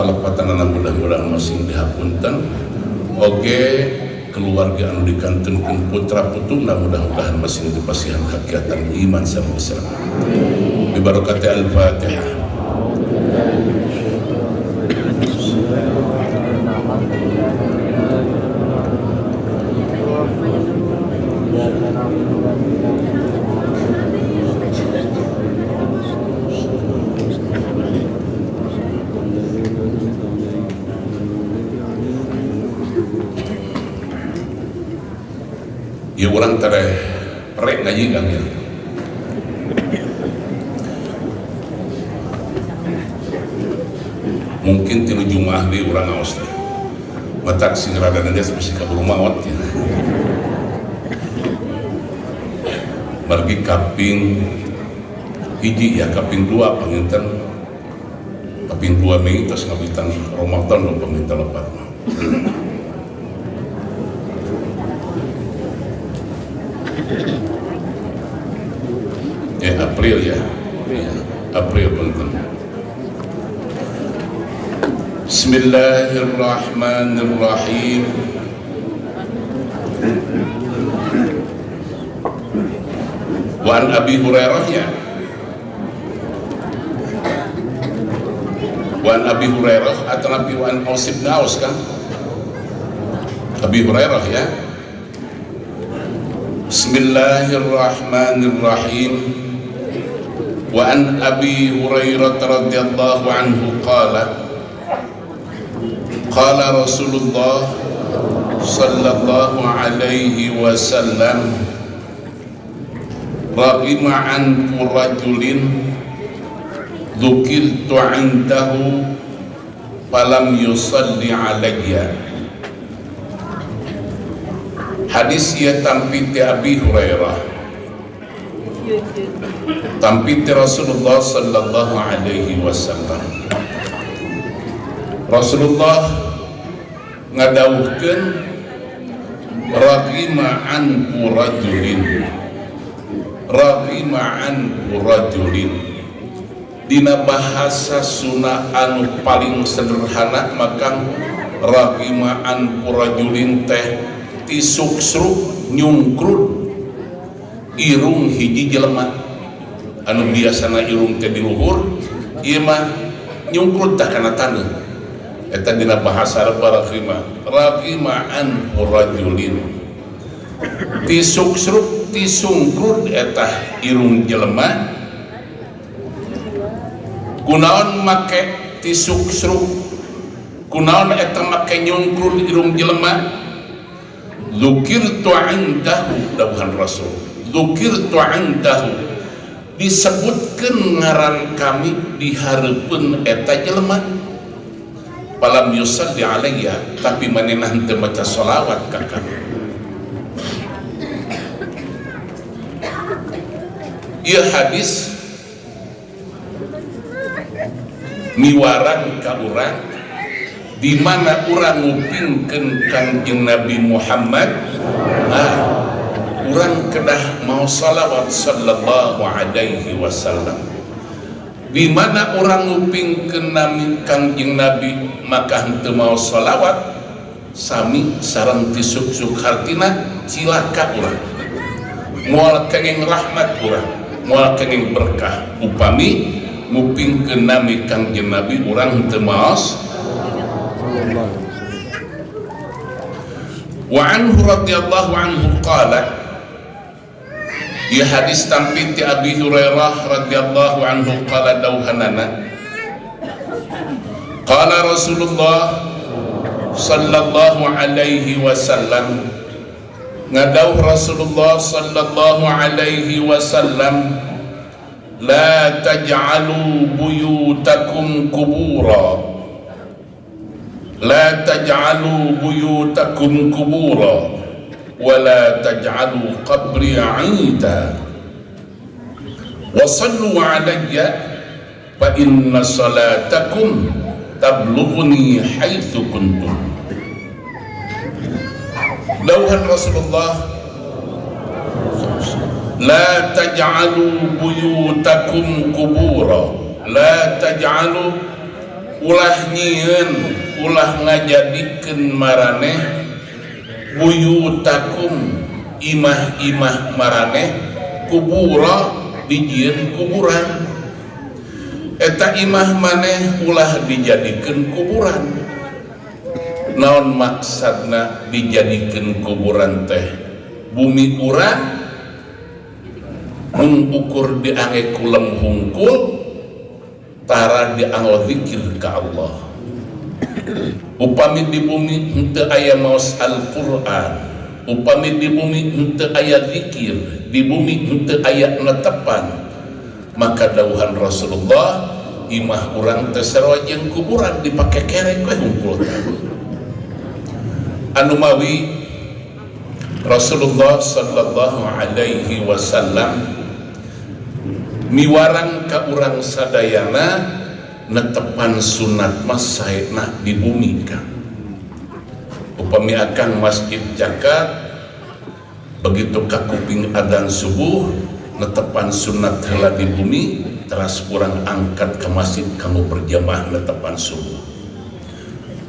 kalepatanana mudah-mudahan masing dihapunten oge keluarga anu dikantunkeun putra putuna mudah-mudahan masing dipasihan hakiatan iman sareng Islam bi barakati al-Fatihah. Ya orang tere rek ngaji kang ya. Mungkin tilu Jumaah di urang ngaos teh. Matak sing rada ngedes mesti kaburu maot ya. Margi kaping hiji ya kaping 2 panginten. Kaping 2 mei tos ngabitan Ramadan lo paminta lepat. April ya, April punten. Bismillahirrahmanirrahim. Wa an Abi Hurairah ya. Wa an Abi Hurairah atau Nabi wa an Aus bin Aus kan? Abi Hurairah ya. Bismillahirrahmanirrahim. Wa an Abi Hurairah radhiyallahu anhu qala qala Rasulullah sallallahu alaihi wasallam raqima an rajulin dzukirtu indahu falam yusalli alayya. Hadis ya tampiti Abi Hurairah tampiti Rasulullah sallallahu alaihi wasallam. Rasulullah ngadawuhkeun raqima an rajulin dina bahasa Sunda anu paling sederhana maka raqima an rajulin teh tisuksruk nyungkrut irung hiji jelema anu biasana irung teh di luhur ieu mah nyungkrut tah kana taneuh eta dina bahasa Arab raqima an rajulin tisuksruk tisungkrut eta irung jelema kunaon make tisuksruk kunaon eta make nyungkrut irung jelema dzukirtu indahu dawuhan Rasul dzukirtu indahu disebutkeun ngaran kami di hareupeun eta jelema falam yusalli alayya tapi manehna henteu maca shalawat ka kami. Ieu hadis miwarang ka urang di mana urang ngupingkeun Kangjeng Nabi Muhammad urang kedah mau salawat sallallahu alaihi wasallam. Di mana urang ngupingkeun Kangjeng Nabi maka henteu mau salawat sami sareng tisuksuk hartina cilaka urang moal kenging rahmat urang moal kenging berkah upami ngupingkeun nami Kangjeng Nabi urang henteu maos. Wa anhu radhiyallahu anhu qala ya hadis tampiti Abi Hurairah radhiyallahu anhu qala dauhanana qala Rasulullah sallallahu alaihi wasallam ngadauh Rasulullah sallallahu alaihi wasallam la taj'alu buyutakum kubura la taj'alu buyutakum kubura wa la taj'alu qabri 'ida wa sallu 'alayya fa inna salatakum tablughuni haitsu kuntum. Dauhan Rasulullah la taj'alu buyutakum kubura la taj'alu ulah nyieun ulah ngajadikeun maraneh buyutakum imah-imah maraneh kubura dijieun kuburan. Eta imah maneh ulah dijadikeun kuburan. Naon maksudna dijadikeun kuburan teh? Bumi urang mengukur diangge kulem hungkul tara dianggo zikir ka Allah. Upami di bumi henteu aya maos Al-Qur'an, upami di bumi henteu aya zikir, di bumi henteu aya netepan, maka dawuhan Rasulullah imah urang teh sarua jeung kuburan dipake kerek we hungkul. Anu mawi Rasulullah sallallahu alaihi wasallam miwarang ka urang sadayana netepan sunat mas saena di bumi kan. Upami akan masjid Jakat begitu ka kuping adzan subuh netepan sunat heula di bumi teras urang angkat ke masjid kanggo berjamaah netepan subuh.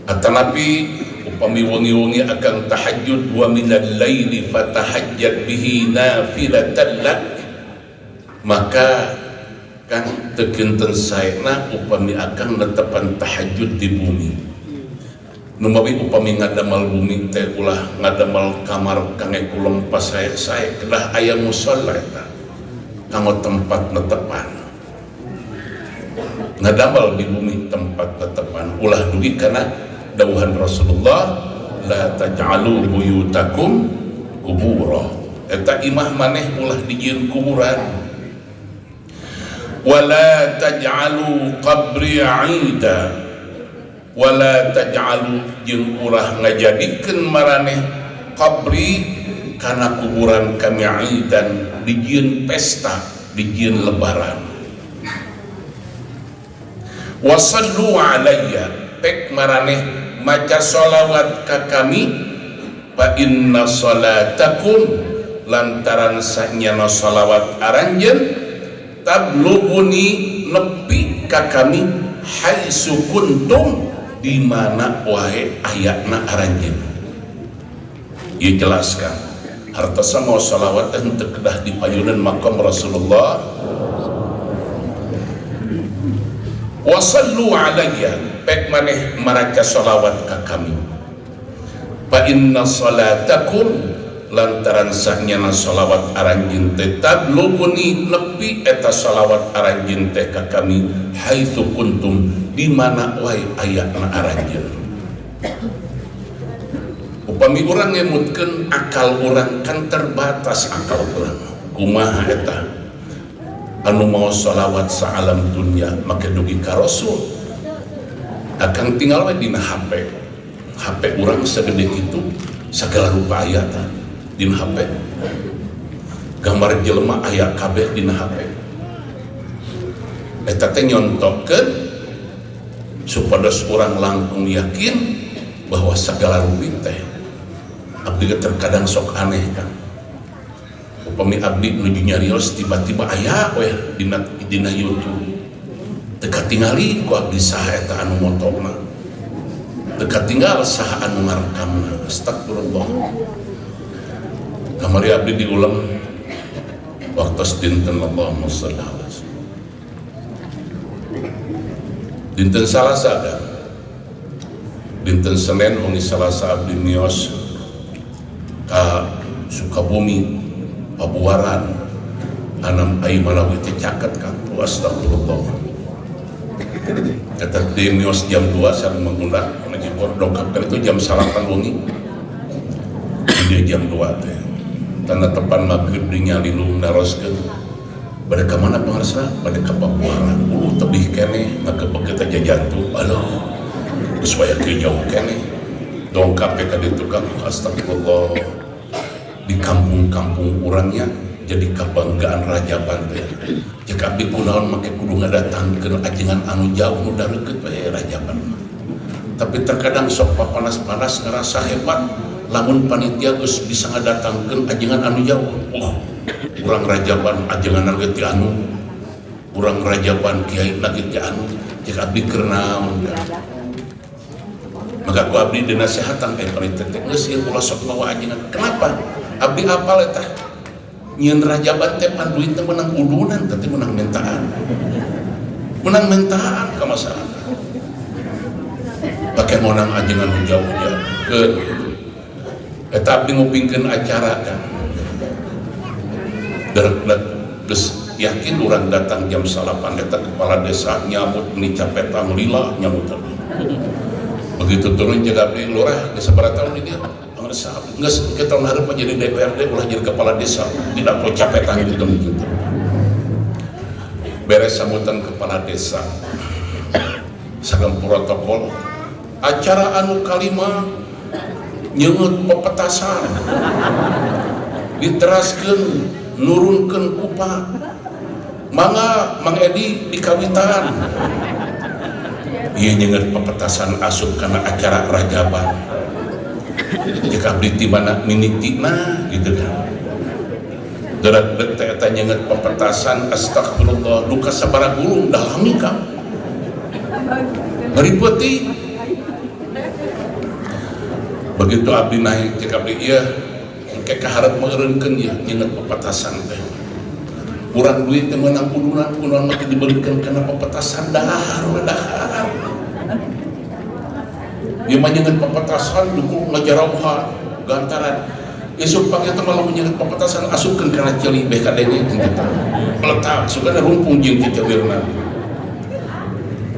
Atanapi upami wengi-wengi akan tahajud wa minal laili fatahajjat bihi nafilatan lak, maka kan tekinten saena upami akan netepan tahajud di bumi. Numawi upami ngadamal bumi teh ulah ngadamal kamar kangge kulem pasae-sae kedah aya musala eta kanggo tempat netepan. Ngadamal di bumi tempat netepan ulah dugi kana dawuhan Rasulullah la taj'alu buyutakum kubura. Eta imah maneh ulah dijieun kuburan. Wala taj'alu qabri 'ida, wala taj'alu jeung urah ngajadikeun maraneh qabri kana kuburan kami 'idan dijieun pesta, dijieun lebaran. Wasallu alayya, pek maraneh maca sholawat ka kami, fa inna sholatakum lantaran sanyana sholawat aranjeun tablughuni nepi ka kami haitsu kuntum di mana wae ayatna aranjeun. Ieu jelaskan hartosa mau sholawat henteu kedah dipayuneun maqam Rasulullah. Wasallu alayya, pek maneh maraca sholawat ka kami, fa inna sholatakum lantaran sanyana sholawat aranjeun teh tablughuni nepi eta sholawat aranjeun teh ka kami haitsu kuntum di mana wae ayatna aranjeun. Upami urang ngemutkeun akal urang kan terbatas akal urang, kumaha eta anu mau sholawat saalam dunya make dugi ka Rasul akan tinggal we dina HP urang segede kitu sagala rupa ayatna dina HP, gambar jelema aya kabeh dina HP. Eta teh nyontokeun supados urang langkung yakin bahwa sagala rupi teh abdi terkadang sok aneh kan. Upami abdi nuju nyarios tiba-tiba aya we dina YouTube teu katingali ku abdi saha eta anu motona, teu katinggal saha anu ngarekamna. Astagfirullah. Kamari abdi diulang waktu dinten Allahumma shalli ala dinten Salasa kan, dinten Senin wengi Salasa abdi mios ka Sukabumi Pabuaran anam ai malawi teh caket kan. Astagfirullah. Eta mios jam 2 sareng mengundang ngajibor dongkap itu jam 8 wengi. Dia jam 2 teh tanda tepan maghrib dinyalilung naroskeun bade ka mana pangarsna bade ka Pabuaran tebih keneh ngagebeg eta jantung. Aduh geus waya ke jauh keneh dongkap ka ditu Kang. Astagfirullah. Di kampung-kampung urangnya jadi kebanggaan Rajaban teh. Cek abdi kunaon make kudu ngadatangkeun ajengan anu jauh nu dareukeut bae Rajaban. Tapi terkadang sok panas-panas ngerasa hebat lamun panitia geus bisa ngadatangkeun ajengan anu jauh. Urang Rajaban ajengan ge ti anu, urang Rajaban kiai lagi ti anu, cek abdi keur naon. Maka ku abdi dinasehatan kayak paritetek geus ieu ulah sok mawa ajengan. Kenapa? Abdi apal eta. Nyieun rajaban teh pan duit teh menang udunan tapi menang mentaan. Menang mentaan ka masyarakat. Pakai monang ajengan jauh-jauh. Eta abdi ngupingkeun acara kan. Derek geus yakin urang datang jam 8 eta kepala desa nyambut meni capetang lila nyambut. Begitu turun jaga abdi lurah geus sabaraha tahun ieu geus ke tahun hareup jadi DPRD ulah jadi kepala desa tidak perlu capetan gitu. Beres sambutan kepala desa sagem protokol acara anu kalima nyeungeut pepetasan diteraskeun nurunkeun kupa mangga Mang Edi dikawitan ieu nyeungeut pepetasan asup kana acara rajaban jika abdi ti mana minitina gitu kan derat teh eta nyeungeut pepetasan astagfirullah duka sabaraha gulung dalami ka ngaripeuti begitu abdi naik cek abdi ieu engke kaharep meureunkeun ieu nyeungeut pepetasan teh urang duit teh meunang udunan kunaon mah dibeureunkeun kana pepetasan dahar ieu mah nyeungeut pepetasan dukung ngajarauhan gantaran esuk pagi teh malah nyeungeut pepetasan asupkeun kana ceuli beh kadenge gitu meletak sugana rumpung jeung cicewirna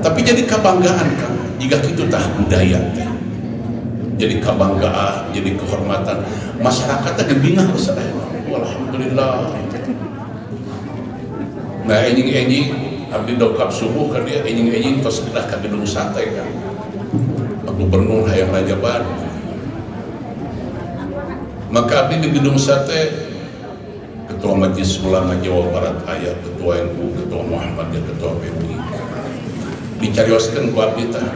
tapi jadi kebanggaan kan jika kitu tah budaya teh jadi kebanggaan jadi kehormatan masyarakat teh gebingah sadaya alhamdulillah. Nah enjing-enjing abdi dokap subuh kan dia enjing-enjing tos pindah ka gedung sate kan Pak Gubernur hayang rajaban maka abdi di gedung sate ketua Majelis Ulama Jawa Barat aya ketua NU ketua Muhammadiyah ketua PMI dicarioskeun ku abdi teh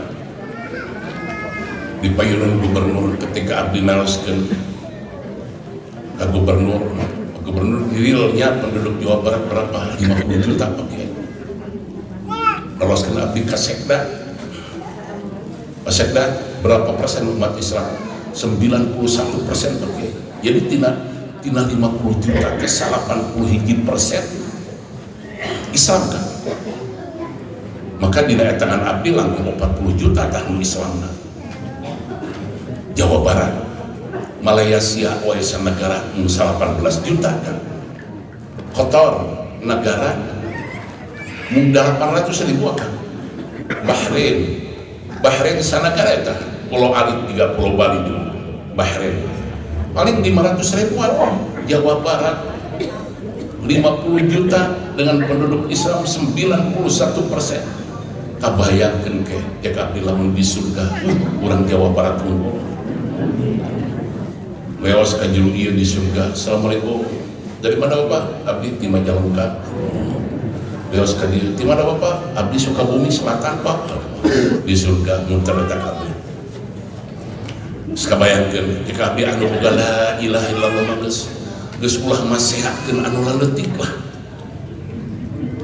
di payunan gubernur ketika abdi naroskeun ka gubernur realnya penduduk Jawa Barat berapa? 50 juta pakai naroskeun abdi ka Sekda berapa persen umat Islam? 91% pakai jadi tina 50 juta ke 81% Islam kan maka dina etangan abdi langkung 40 juta tahun Islamna Jawa Barat Malaysia warisan negara 18 juta kan kotor negara 800.000 kan Bahrain sanagara eta Pulau Alit 3 Pulau Bali dulu Bahrain paling 500.000-an Jawa Barat 50 juta dengan penduduk Islam 91%. Kabayangkeun ke jika abdi lamun di surga urang Jawa Barat unggul weos ka juru ieu di surga. Assalamualaikum, dari mana Bapak? Abdi ti Majalengka. Weos ka dieu, ti mana Bapak? Abdi Sukabumi Selatan Pak. Di surga muter eta kabeh. Kabayangkeun jika abdi anu boga la ilaha illallah mah geus ulah masehatkeun anu leutik lah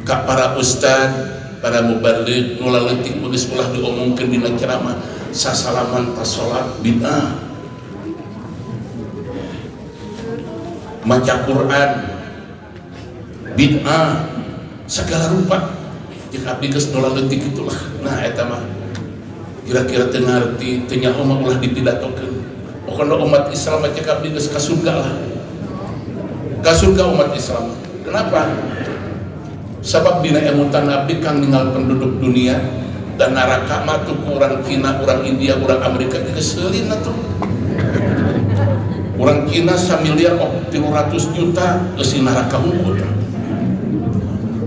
ka para ustad para muballigh nu leutik geus ulah diomongkeun dina ceramah sasalaman pas salat bid'ah maca Quran bid'ah segala rupa jika abdi geus nu leutik itulah. Nah eta mah kira-kira teu ngarti teu nyaho mah ulah dipidatokeun. Pokona umat Islam mah cek abdi geus ka surga lah. Ka surga umat Islam. Kenapa? Sabab dina emutan abdi kang ninggal penduduk dunia dan neraka mah tuh urang Cina, urang India, urang Amerika geus seulin atuh. Urang Cina 1 miliar 300 juta geus di neraka unggul.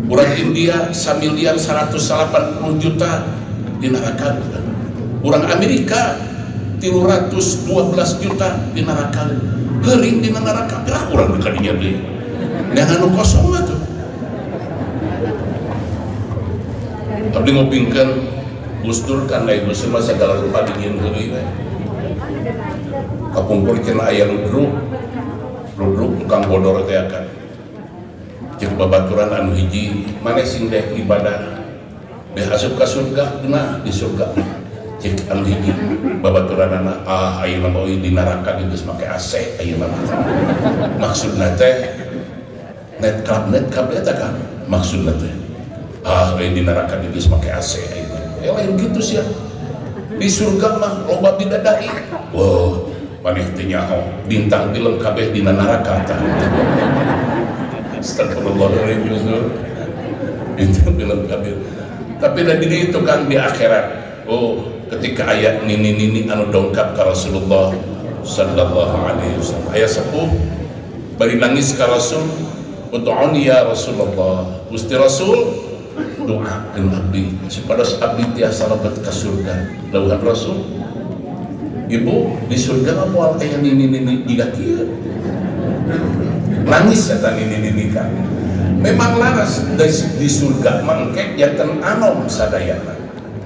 Urang India 1 miliar 180 juta di neraka. Urang Amerika 312 juta di neraka. Heuring di neraka pirang urang di kadinya deui. Yang anu kosong mah tuh. Abdi ngopingkeun Gus Dur kan lain Gus Dur segala rupa dingin deui we. Kakumpul cenah aya ludruk tukang bodor teh akan. Jeung babaturan anu hiji, maneh sing dek ibadah. Beh asup ka surga, nah di surga. cek anu hiji babaturanana ayeuna mah di neraka geus make AC ayeuna mah maksudna teh net club eta kan maksudna teh di neraka geus make AC ayeuna lain kitu sia di surga mah loba bidadari wow maneh teh nyaho bintang film kabeh dina neraka tah astagfirullahaladzim bintang film kabeh tapi tadi itu kan di akhirat ketika ayat nini anu dongkap ke Rasulullah sallallahu alaihi wasallam ayat sepuh bari nangis ke Rasul ud'uni ya Rasulullah Gusti Rasul doakeun abdi supados abdi tiasa lebet ka surga dawuhan Rasul ibu di surga mah moal aya nini jiga kieu nangis eta nini kan memang laras di surga mangke janten anom sadayana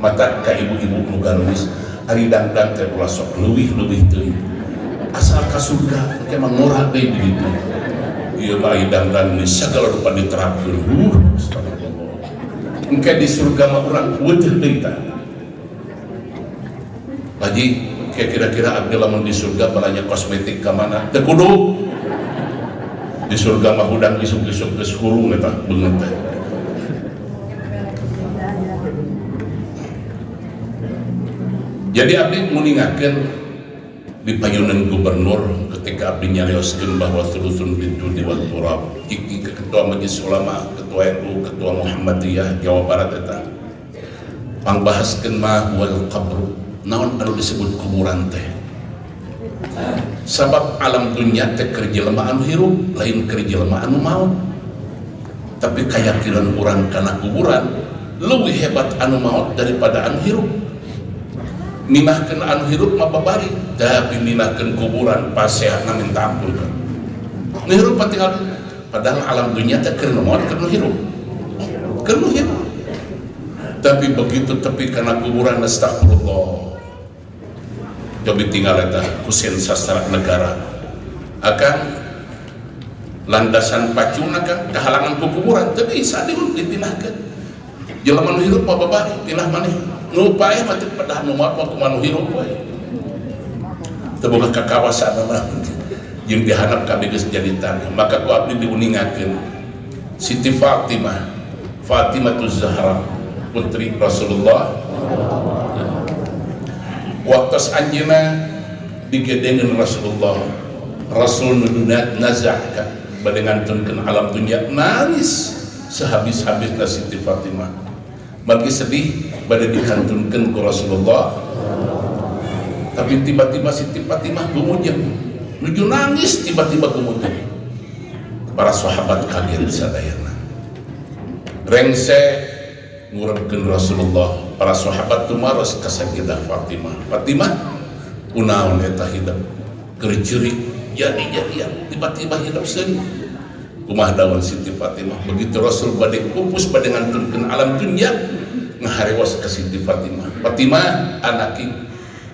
mata ka ibu-ibu nu garunis ari dangdang teh ulah sok leuwih teuing asal ka surga teh mah ngora deui ditu ieu mah ari dangdang ni sagala rupa diterapkeun astagfirullah engke di surga mah urang weuteuh deui tah Haji kira-kira abdi lamun di surga balanya kosmetik ka mana teu kudu di surga mah hudang isuk-isuk geus hurung eta beungeut teh jadi abdi nguningakeun di payunan gubernur ketika abdi nyarioskeun bahwa thuluthun biduni wal turab iki ketua majelis ulama ketua NU ketua Muhammadiyah Jawa Barat eta pangbahaskeun mah wal qabru naon anu disebut kuburan teh sabab alam dunia teh keur jelema anu hirup lain keur jelema anu maut tapi kayakinan urang kana kuburan leuwih hebat anu maut daripada anu hirup minahkeun anu hirup mah babari tapi minahkeun kuburan pasehatna minta ampun nu hirup tinggal padahal alam dunia teh keur maut keur hirup tapi begitu tepi kana kuburan astagfirullah coba tinggal eta kusen sastra negara akan landasan pacuna kan kehalangan kuburan tapi bisa ditinahkeun jelema nu hirup mah babari tinah maneh nu paeh mah teu pedah nu maot mah kumaha nu hirup we teu boga kakawasan mah jeung dihanap ka geus jadi tanah maka ku abdi diuningakeun Siti Fatimah Zahra putri Rasulullah waktu anjeunna digedengeun Rasulullah Rasul nuduna nazahka bade ngantunkeun alam dunya nangis sehabis-habisna Siti Fatimah bagi sedih bade dikantunkeun ku Rasulullah tapi tiba-tiba Siti Fatimah gumujeng nuju nangis tiba-tiba gumujeng para sahabat kaget sadayana rengse ngurepkeun Rasulullah para sahabat tumaros ka Sayyidah Fatimah kunaon eta hidup keur ceurik jadi-jadian tiba-tiba hidup seung kumaha daun Siti Fatimah begitu Rasul bade pupus bade ngantunkeun alam dunya ngaharewas ka Siti Fatimah anaki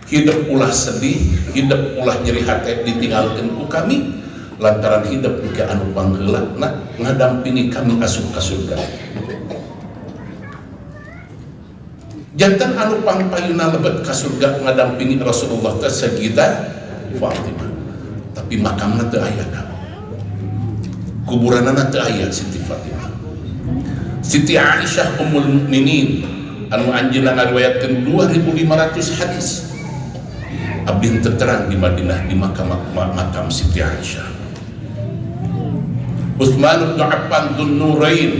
hidup ulah sedih hidup ulah nyeri hate ditinggalkeun ku kami lantaran hidup ke anu pangheulana ngadampingi kami asup ka surga jantan anu pangpayuna lebet ka surga ngadampingi Rasulullah teh Sayyidah Fatimah tapi makamna teu aya ka kuburanana teu aya Siti Fatimah Siti Aisyah Ummul Mukminin anu anjeunna ngariwayatkeun 2500 hadis abdi teu terang di Madinah di makam Siti Aisyah Utsman bin Affan Dzun Nurain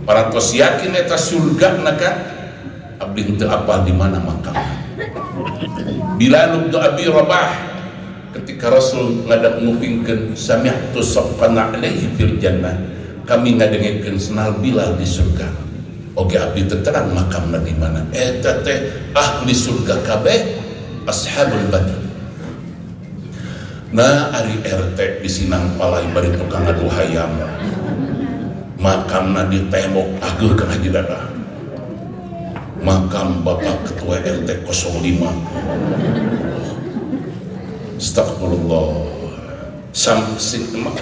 para tos yakin eta surga naka abdi teu apal di mana makamna Bilal bin Abi Rabah ketika Rasul ngadap ngupingkeun sami'tu saffana alaihi fil jannah kami ngadengekeun senal Bilal di surga oge abdi teu terang makamna di mana eta teh ahli surga kabeh ashabul badr nah ari RT di Sinang Palai bari tukang adu hayam makamna di tembok ageuh ka Haji Dadah makam Bapak Ketua RT 05 astagfirullah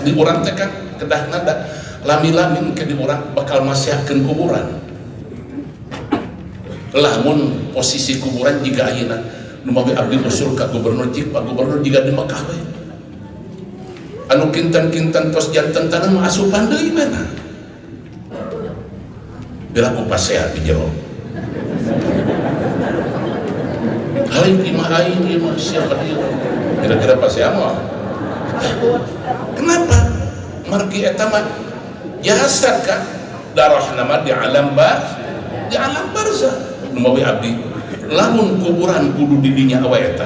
di urang teh kan kedah nada lami-lami ke di urang bakal masihakeun kuburan lamun posisi kuburan jika ayeuna numawi abdi usul ka gubernur cik Pak Gubernur jika di Mekah we anu kinten-kinten tos janten tanah mah asupan deui mana bila ku pasea di jero hai imah aing imah siapa dia kira-kira pasea mah kenapa margi eta mah jasad ka darah nama di alam barzah numawi abdi lamun kuburan kudu didinya awe eta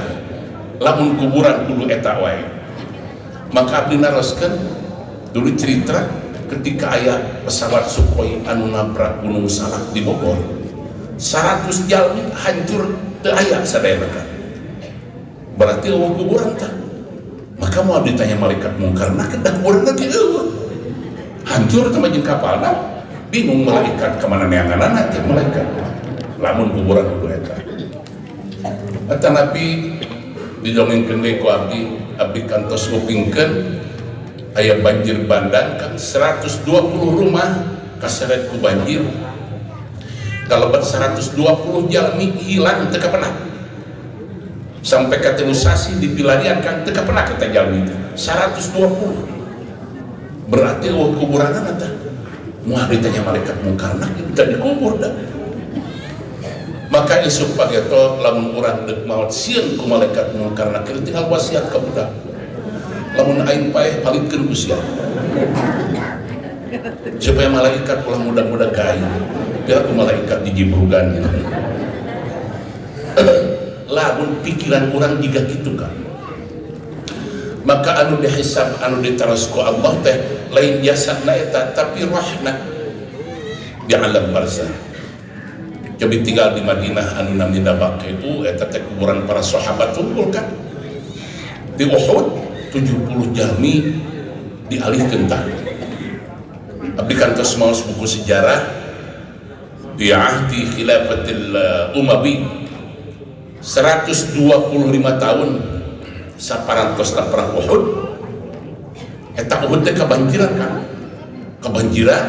lamun kuburan kudu eta wae maka abdi naroskeun dulu cerita ketika aya pesawat Sukhoi anu nabrak Gunung Salak di Bogor 100 jalmi hancur teu aya sadayana berarti eueuh kuburan tah maka mau ditanya malaikat mungkar nah kedah kuburan lagi eueuh hancur teh jeung kapalna bingung malaikat kemana neanganana teh malaikat lamun kuburan kudu eta nabi didongengkeun deui ku abdi kantos ngupingkeun aya banjir bandang kan 120 rumah kaseret ku banjir kalebat 120 jalmi hilang teu kapenah sampai katelusasi di pilarian kan teu kapenah kata jalmi teh 120 berarti kuburanna teh moal ditanya malaikat mungkarna udah dikubur dah maka isuk pageto lamun urang deuk maot sieun ku malaikat mungkarna keur tinggal wasiat ka budak lamun aing paeh palitkeun ku sia supaya malaikat ulah mudah-mudah ka aing biar ku malaikat dijibrugan lamun pikiran urang jiga kitu kan maka anu dihisab anu ditaros ku Allah teh lain jasadna eta tapi rohna di alam barzah coba tinggal di Madinah anu namina Baqi'u eta teh kuburan para sahabat unggul kan di Uhud 70 jalmi dialihkeun tah abdi kantos maos buku sejarah di ahdi khilafatil Umawi 125 tahun saparantosna perang Uhud eta Uhud teh kebanjiran kan kebanjiran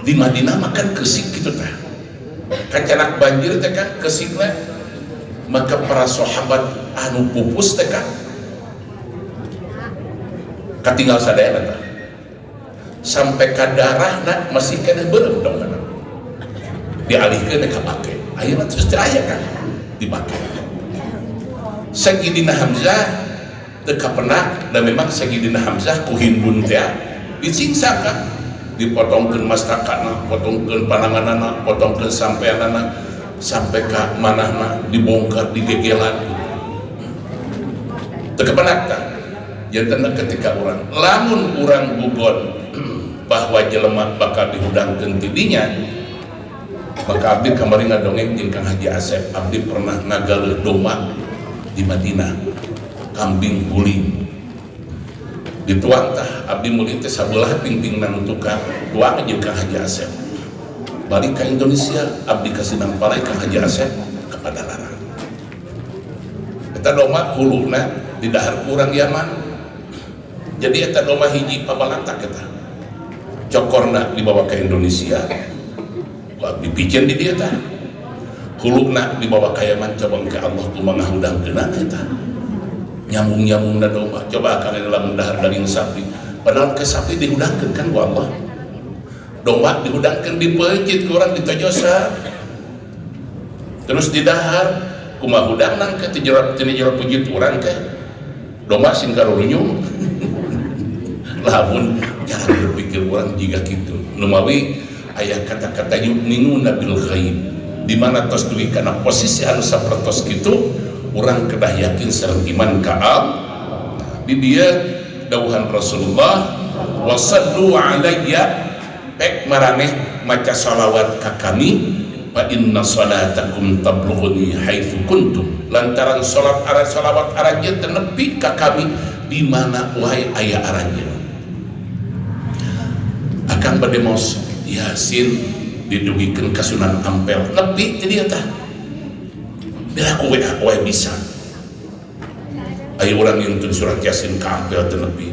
di Madinah makan kesik gitu teh kacanak banjir teh kan kesikna maka para sahabat anu pupus teh kan katinggal sadayana teh sampai ka darahna masih kena beureum dong kana dialihkeun ka pake ayeuna terus teu aya kan dipake Sayyidina Hamzah teu kapenah dan memang Sayyidina Hamzah ku Hindun teh disiksa kan dipotongkeun mastakana potongkeun pananganana potongkeun sampeanana sampai ka manahna dibongkar digegelan teu kapenah tah janten ketika urang lamun urang gugon bahwa jelema bakal dihudangkeun ti dinya maka abdi kamari ngadongeng jeung Kang Haji Asep abdi pernah ngagaleun domba di Madinah kambing guling dituang tah abdi meuli teh sabelah pingpingna nu tukang tuang jeung Kang Haji Asep balik ka Indonesia abdi kasinang palai Kang Haji Asep kepada larang eta domba huluna di dahar urang Yaman jadi eta domba hiji pabalatak eta cokorna dibawa ke Indonesia abdi piceun di dieu tah huluna dibawa ka Yaman coba ke Allah kumaha hudangkeunna eta nyambung-nyambungna domba coba kalian lamun dahar daging sapi padahal ke sapi dihudangkeun kan ku Allah domba dihudangkeun di peujit ku urang ditojosa terus di dahar kumaha hudangna ke teu jero peujit urang teh domba sing karunyung lamun jangan berpikir urang jiga kitu numawi aya kata-kata yu'minuna bil ghaib di mana tos duwi kana posisi anu sapertos kitu urang kedah yakin sareng iman ka di dia dawuhan Rasulullah wa sallu alayya pek maraneh maca shalawat ka kami fa inna salatakum tablughuni haitsu kuntum lantaran salat ara shalawat aranjeun teh nepi ka kami di mana wae aya aranjeun akan bade maos Yasin didugikeun ka Sunan Ampel nepi teh dieu tah bila aku wae bisa aya urang yang surat Yasin ka Ampel teh nepi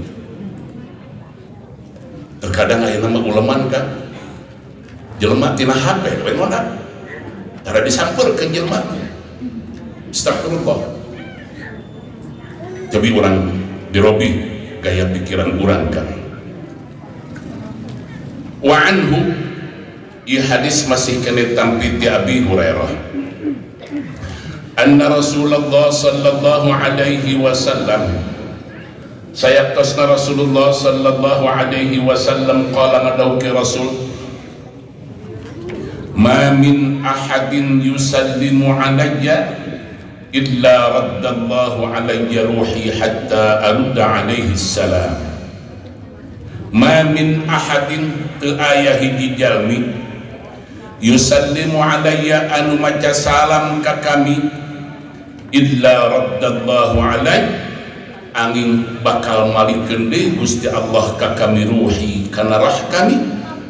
terkadang aya nama uleman kan jelema tina HP we modal tara disampeurkeun jelema. Astagfirullah. Tapi orang dirobi gaya pikiran orang kan. Wa anhu, ieu hadis masih kena tampil di Abi Hurairah. Anna Rasulullah sallallahu alaihi wasallam, sayaqtasna Rasulullah sallallahu alaihi wasallam qala ngadauki Rasul, ma min ahadin yusallimu alayya illa raddallahu alayya ruhi hatta arudda alaihi salam. Ma min ahadin teu aya hiji jalmi yusallimu alayya anu maca salam ka kami illa raddallahu alayya angin bakal malikeun deui Gusti Allah ka kami ruhi kana rah kami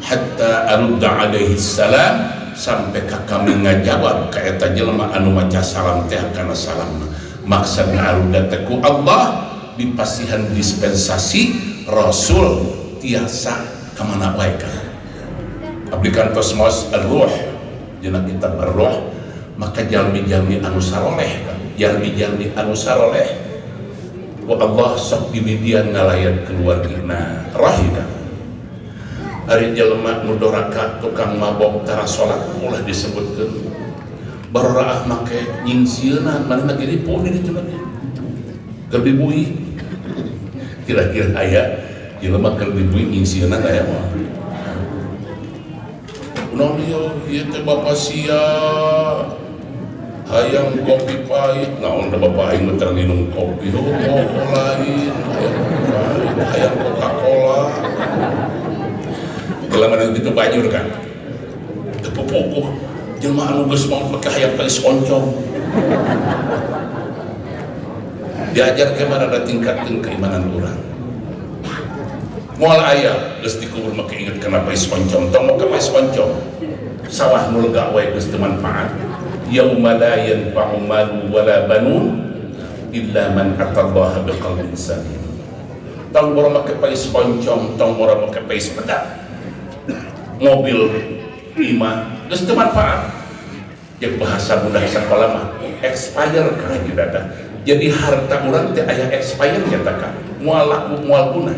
hatta arudda alaihi salam sampai ka kami ngajawab ka eta jelema anu maca salam teh kana salamna. Maksudna arudda teh ku Allah dipasihan dispensasi Rasul tiasa kamana wae ka. Abdi kantos maos ar-ruh dina kitab ar-ruh, maka jalmi-jalmi anu saroleh kan, jalmi-jalmi anu saroleh ku Allah sok dibidian ngalayan keluargina rahih kan. Ari jelema nu doraka tukang mabok tara salat ulah disebutkeun bararaah make nyingsieuna manehna ge ripuh di ditu mah keur dibui. Kira-kira aya jelema keur dibui nyingsieuna aya mah kunaon ieu teh bapak sia hayang kopi pahit naon da bapak aing mah minum kopi lain hayang Coca-Cola gelaman itu bajur kan tepupukuh jelema anu geus mau pake hayang palis oncom diajar ke mana ada tingkatkeun keimanan urang. Moal aya geus dikubur make inget kana palis oncom tong make palis oncom sawah nu lega wae geus teu manfaat. Yauma la yanfa'u malu wala banun illa man atallaha biqalbin salim. Tong mora make palis oncom, tong mora make palis pedak, mobil lima geus teu manfaat. Jeung bahasa budak sakola mah expire ka haji dada. Jadi harta urang teh aya expire nya tah moal laku moal punah.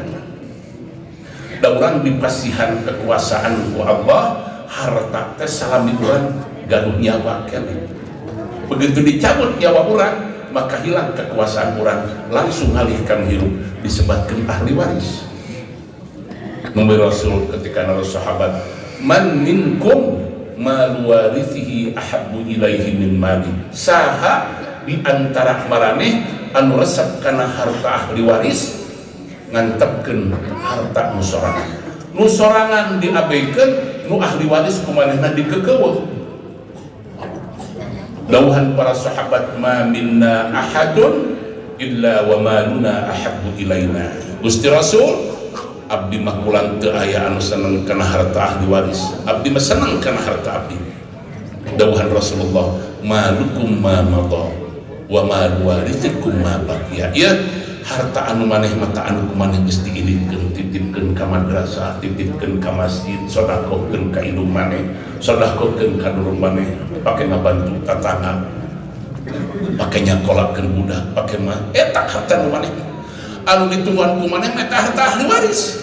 Da urang dipasihan kekuasaan ku Allah, harta teh salami urang gaduh nyawa keneh. Begitu dicabut nyawa urang, maka hilang kekuasaan urang, langsung alihkan hirup disebutkeun ahli waris. Nabi Rasul ketika nara sahabat, man minkum mal warithihi ahabbu ilaihi min mali. Saha di antara maraneh anu resep kana harta ahli waris ngantepkeun harta nu sorangan. Nu sorangan diabaikeun, nu ahli waris kumanehna dikekeueuh. Dawuhan para sahabat, ma minna ahadun illa wa maluna ahabbu ilaina. Gusti Rasul, abdi mah kulang teu aya anu seneng kana harta ahli waris. Abdi mah seneng kana harta abdi. Dawuhan Rasulullah, malukum ma madha wa malu warithikum ma baqiya. Ya, harta anu maneh mata anu kumaneh geus diilingkeun, titipkeun ka madrasah, titipkeun ka masjid, sedekahkeun ka indung maneh, sedekahkeun ka dulur maneh, pake ngabantu tatangga, pake nyakolakeun budak, pake mah eta harta anu maneh anu ditungguan ku maneh eta harta ahli waris.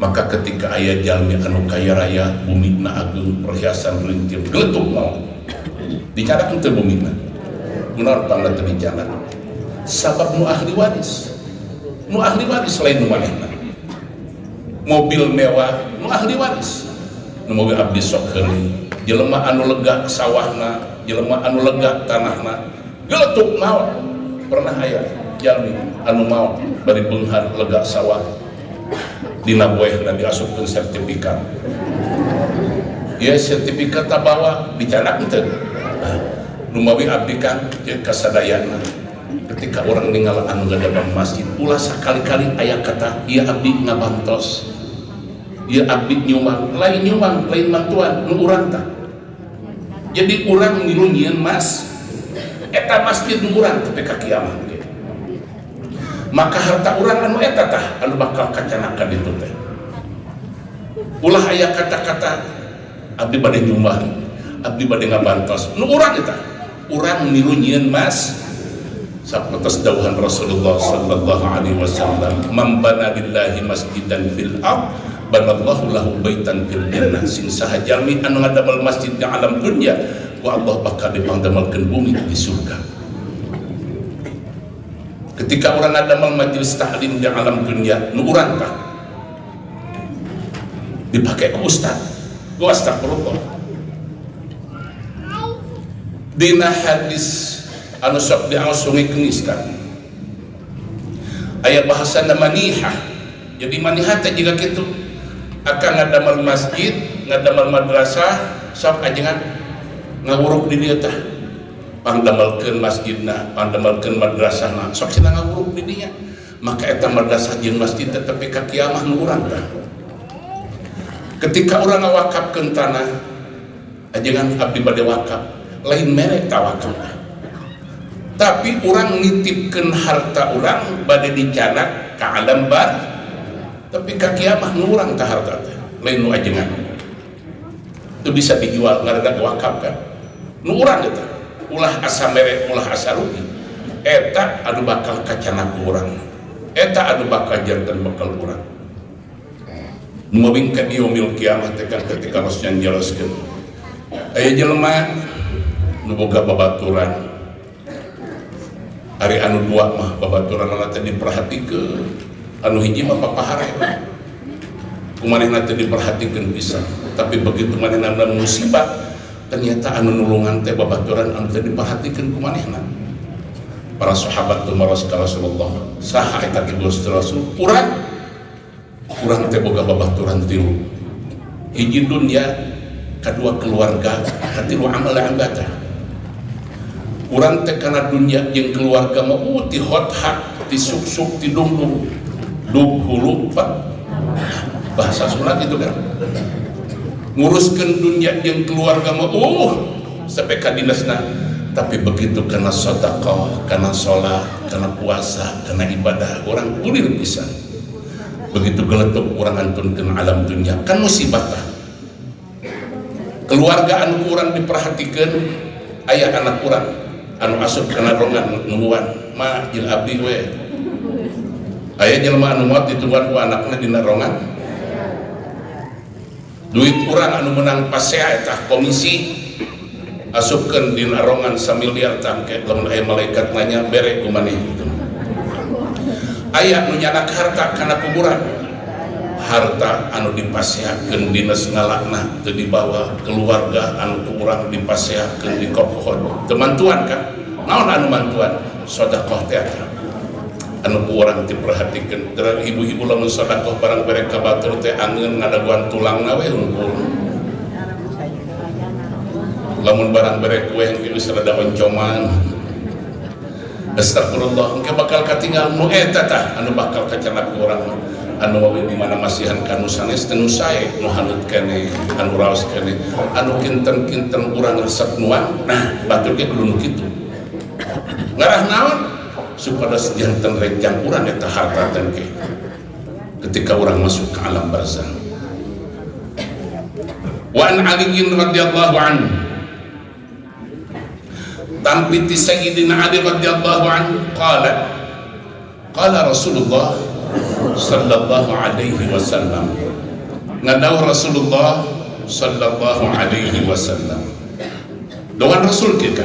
Maka ketika aya jalmi anu kaya raya, bumina ageung, perhiasan lintir, geletuk naon dicadak teu bumina kunaon pangna teu dicadak sabab nu ahli waris, nu ahli waris lain nu manehna. Mobil mewah nu ahli waris, nu mobil abdi sok heuli. Jelema anu lega sawahna, jelema anu lega tanahna, geletuk naon. Pernah aya jalmi anu mau bari beunghar lega sawah dina boehna diasupkeun sertifikat. Ieu sertifikat tabawa dicadak teu. Nu mawi abdi kan kasadayana. Ketika orang ninggal anu gadabang masjid, ulah sakali-kali aya kata ieu abdi ngabantos, ieu abdi nyumbang, lain nyumbang, lain bantuan, nu urang tah. Jadi urang ngilu nyieun mas, eta masjid nu urang teh ka kiamat ge. Maka harta urang anu eta tah anu bakal kacanakan ditu teh. Ulah aya kata-kata abdi bade nyumbah, abdi bade ngabantos. Nu urang eta, urang niru nyieun mas. Sapatos dawuhan Rasulullah sallallahu alaihi wasallam, "Man bana lillahi masjidan fil ard, banallahu lahu baitan fil jannah." Sing saha jalmi anu ngadamel masjid di alam dunya, ku Allah bakal dipangdamelkeun bumi di surga. Ketika orang ngadamel majelis taklim di alam dunya, nu urang tah dipakai ku ustaz, ku astagfirullah. Dina hadis anu sok diangsungikeun istan aya bahasana manihah. Jadi manihah teh jiga kitu, akan ngadamel masjid, ngadamel madrasah, sok ajengan ngawuruk di dieu tah, pangdamelkeun masjidna, pangdamelkeun madrasahna, sok cenah ngawuruk di dinya. Maka eta madrasah jeung masjid tetapi ka kiamah nu urang tah. Ketika urang ngawakafkeun tanah, ajengan abdi bade wakaf, lain merek tawakaf. Tapi orang nitipkan harta orang bade dicanak ke alam bar, tapi ka kiamah nu urang tah harta teh lain nu ajengan itu bisa dijual ngaranna wakaf kan nu urang eta ulah asa mere ulah asa rugi eta anu bakal kacanak urang, eta anu bakal janten bakal urang nu mabingkeun yaumil kiamah teh kan ketika Rasulullah njelaskeun aya jelema nu boga babaturan. Hari anu dua mah babaturan teh diperhatikeun, anu hiji mah papahare kumanehna teh diperhatikeun pisan. Tapi begitu manehna musibah ternyata anu nulungan teh babaturan anu teh diperhatikeun kumanehna. Para sahabat teh maros ka Rasulullah, saha eta ki Gusti Rasul? Urang teh boga babaturan tilu, hiji dunya, kadua keluarga, katilu amal ibadah. Urang teh kana dunya jeung keluarga mah ti hot-hak, ti suk-suk, ti dung-dung, hulu bahasa Sunda gitu kan. Nguruskeun dunya jeung keluarga mah sampai ka dinasna, tapi begitu kana sedekah, kana salat, kana puasa, kana ibadah urang ulir pisan. Begitu geletuk urang antunkeun alam dunya kan musibah tah. Keluarga anu urang diperhatikeun, aya anak urang anu asup kana rongan nungguan mah jeung abdi we aya jelema anu moal ditungguan ku anakna dina rongan duit urang anu menang pasea eta komisi asupkeun dina rongan 1 miliar tangke lamun aya malaikat nanya bere kumaneh gitu. Aya nu nyanak harta kana kuburan, harta anu dipaseakeun dina ngalakna teu dibawa, keluarga anu ku urang dipaseakeun di kokohon teu mantuan kan naon anu mantuan sedekah teh anu ku urang diperhatikeun. Terus ibu-ibu lamun sedekah barang bere ka batur teh angeun ngadaguan tulangna we hungkul, lamun barang bere kue geus rada oncoman astagfirullah engke bakal katinggal nu eta tah anu bakal kacanak urang anu wae di mana masihan kanu sanes teu sae nu haneut keneh anu raos keneh anu kinten-kinten urang resep nuan. Nah batur ge kudu nu kitu ngarah naon supaya sejanten rejang urang eta harta teh ketika urang masuk ke alam barzah. Wa an Ali radhiyallahu anhu tampiti Sayyidina Ali radhiyallahu anhu qala Rasulullah sallallahu alaihi wasallam, ngadau Rasulullah sallallahu alaihi wasallam doan Rasul kita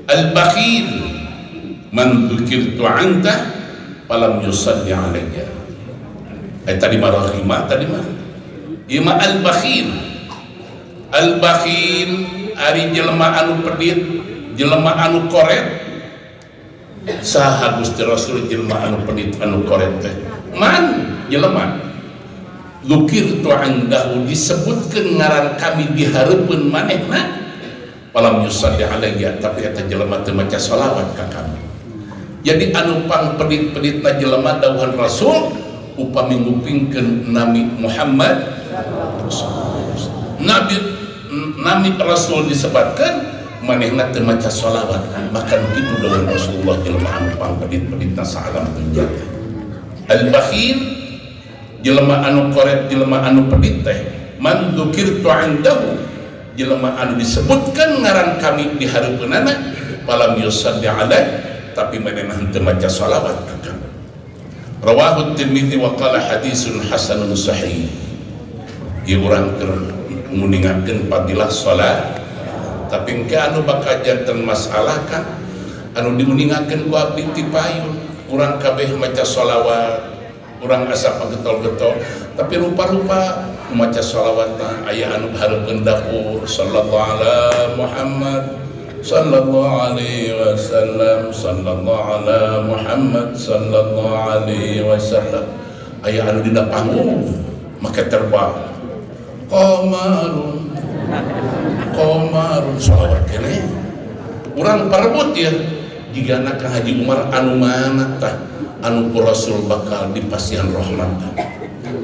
al-bakhil man dzukirtu anta falam yusalli alayya. Tadi mah rahimah tadi mah ieu mah al-bakhil ari jelema anu pedit, jelema anu koret. Saha Gusti Rasul jelema anu pedit anu koret teh man jelema dzukirtu andahu disebutkeun ngaran kami di hareupeun manehna falam yusalli alayya, tapi eta jelema teu maca shalawat ka kami. Jadi anu pang pedit-peditna jelema dawuhan Rasul upami ngupingkeun Nabi Muhammad Nabi Rasul disebutkan manehna teu maca shalawat, maka kitu dawuhan Rasulullah jelema anu pang pedit-peditna saalam dunya. Al-bakhil jelema anu koret, jelema anu pedit teh man dzukirtu indahu jelema anu disebutkan ngaran kami di hareupeunana falam yusalli alaihi tapi manehna henteu maca shalawat ka kami. Rawahu Tirmidzi wa qala hadisun hasanun sahih. Ieu urang keur nguningakeun fadilah salat tapi engke anu bakal janten masalah kan anu diuningakeun ku abdi ti payun urang kabeh maca shalawat urang asa pagetol-getol tapi rupa-rupa maca shalawatna aya anu hareupeun dapur sallallahu ala Muhammad sallallahu alaihi wasallam sallallahu ala Muhammad sallallahu alaihi wasallam aya anu dina panggung make terbang qamarun shalawat kene urang parebut ya jigana ka Haji Umar anu mana tah anu ku Rasul bakal dipasihan rahmat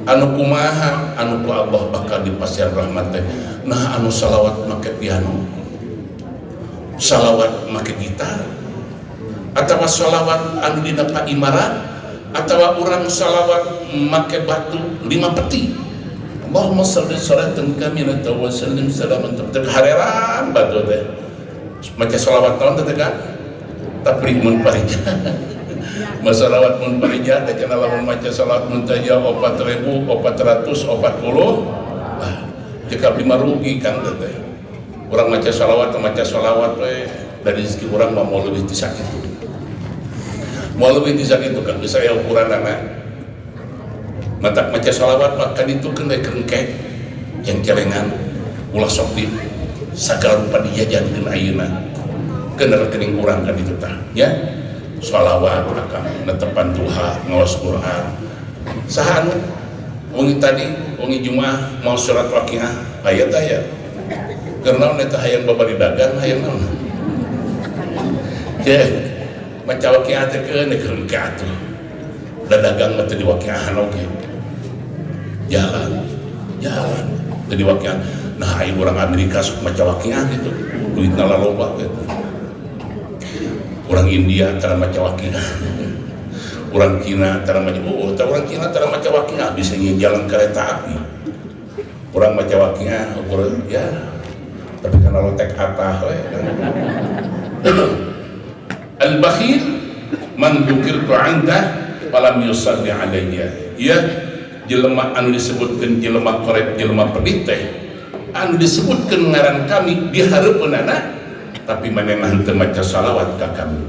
anu kumaha anu ku Allah bakal dipasihan rahmat nah anu shalawat make piano shalawat make gitar atawa shalawat anu dina paimaran atawa urang shalawat make batu 5 peti Allahumma shalli sholatan kamilatan wa sallim salaman hareran batu teh maca shalawat naon teh kan taprik mun parija masalawat mun parija teh cenah lamun maca shalawat muntajah 4440 jika 5 rugi kan teh urang maca shalawat we dari rezeki urang mah mau lebih ti sakitu kan bisa ya ukuranana matak maca shalawat maka itu kena kerengkek yang celengan ulah sok di sagala rupa dijajankeun ayeuna kena rekening urang kan itu tah ya shalawat akan netepan duha ngaos Quran saha anu wengi tadi wengi Jumaah mau surat Waqiah aya tah ya keur naon eta hayang babari dagang hayang naon ya maca Waqiah teh kerengkek atuh da dagang mah teh di Waqiahan oge jalan jadi Waqiah nah ayo orang Amerika sok maca Waqiah gitu duitna laloba gitu orang India tara maca Waqiah orang Cina tara maca orang Cina tara maca Waqiah bisa jalan kereta api orang maca Waqiah ya tapi karena lotek atah we al-bakhil man dzukirtu 'inda falam yusalli alayya ya jelema anu disebutkeun jelema korek jelema pedit teh anu disebutkeun ngaran kami di hareupeunana tapi manehna henteu maca shalawat ka kami.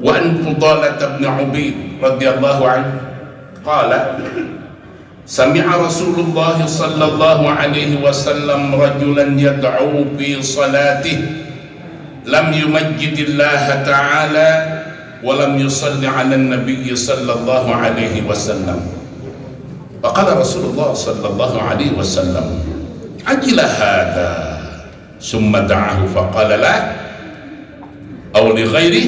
Wa an Fudalah bin Ubaid radhiyallahu anhu qala sami'a Rasulullah sallallahu alaihi wasallam rajulan yad'u fi salatihi lam yumajjidillah ta'ala wa lam yusalli 'ala an-nabiy sallallahu alaihi wasallam. Faqala Rasulullah sallallahu alaihi wasallam ajila hadha summa da'ahu faqala la aw li ghairi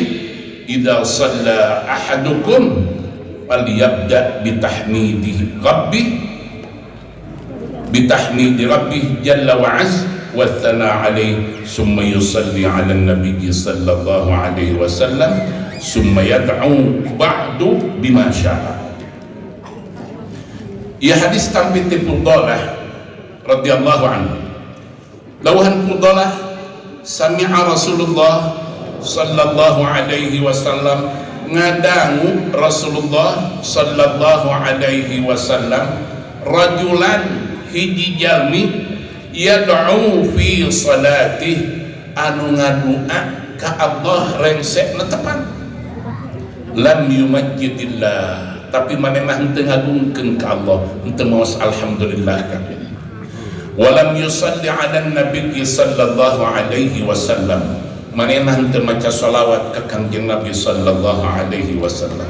idza shalla ahadukum falyabda bitahmidi rabbih jalla wa azza wa thana alayhi summa yusalli ala an-nabiy sallallahu alaihi wasallam summa yad'u ba'du bima sya'a. Ya hadis tampil ti Fudalah radhiyallahu anhu. Lawan Fudalah sami'a Rasulullah sallallahu alaihi wasallam ngadangu Rasulullah sallallahu alaihi wasallam rajulan hiji jalmi yad'u fi salatih anu ngadua ka Allah rengsek netepan lam yumajjidillah tapi manehna henteu ngagungkeun ka Allah henteu maos alhamdulillah kan walam yusalli ala nabi sallallahu alaihi wasallam manehna henteu maca shalawat ka Kangjeng Nabi sallallahu alaihi wasallam.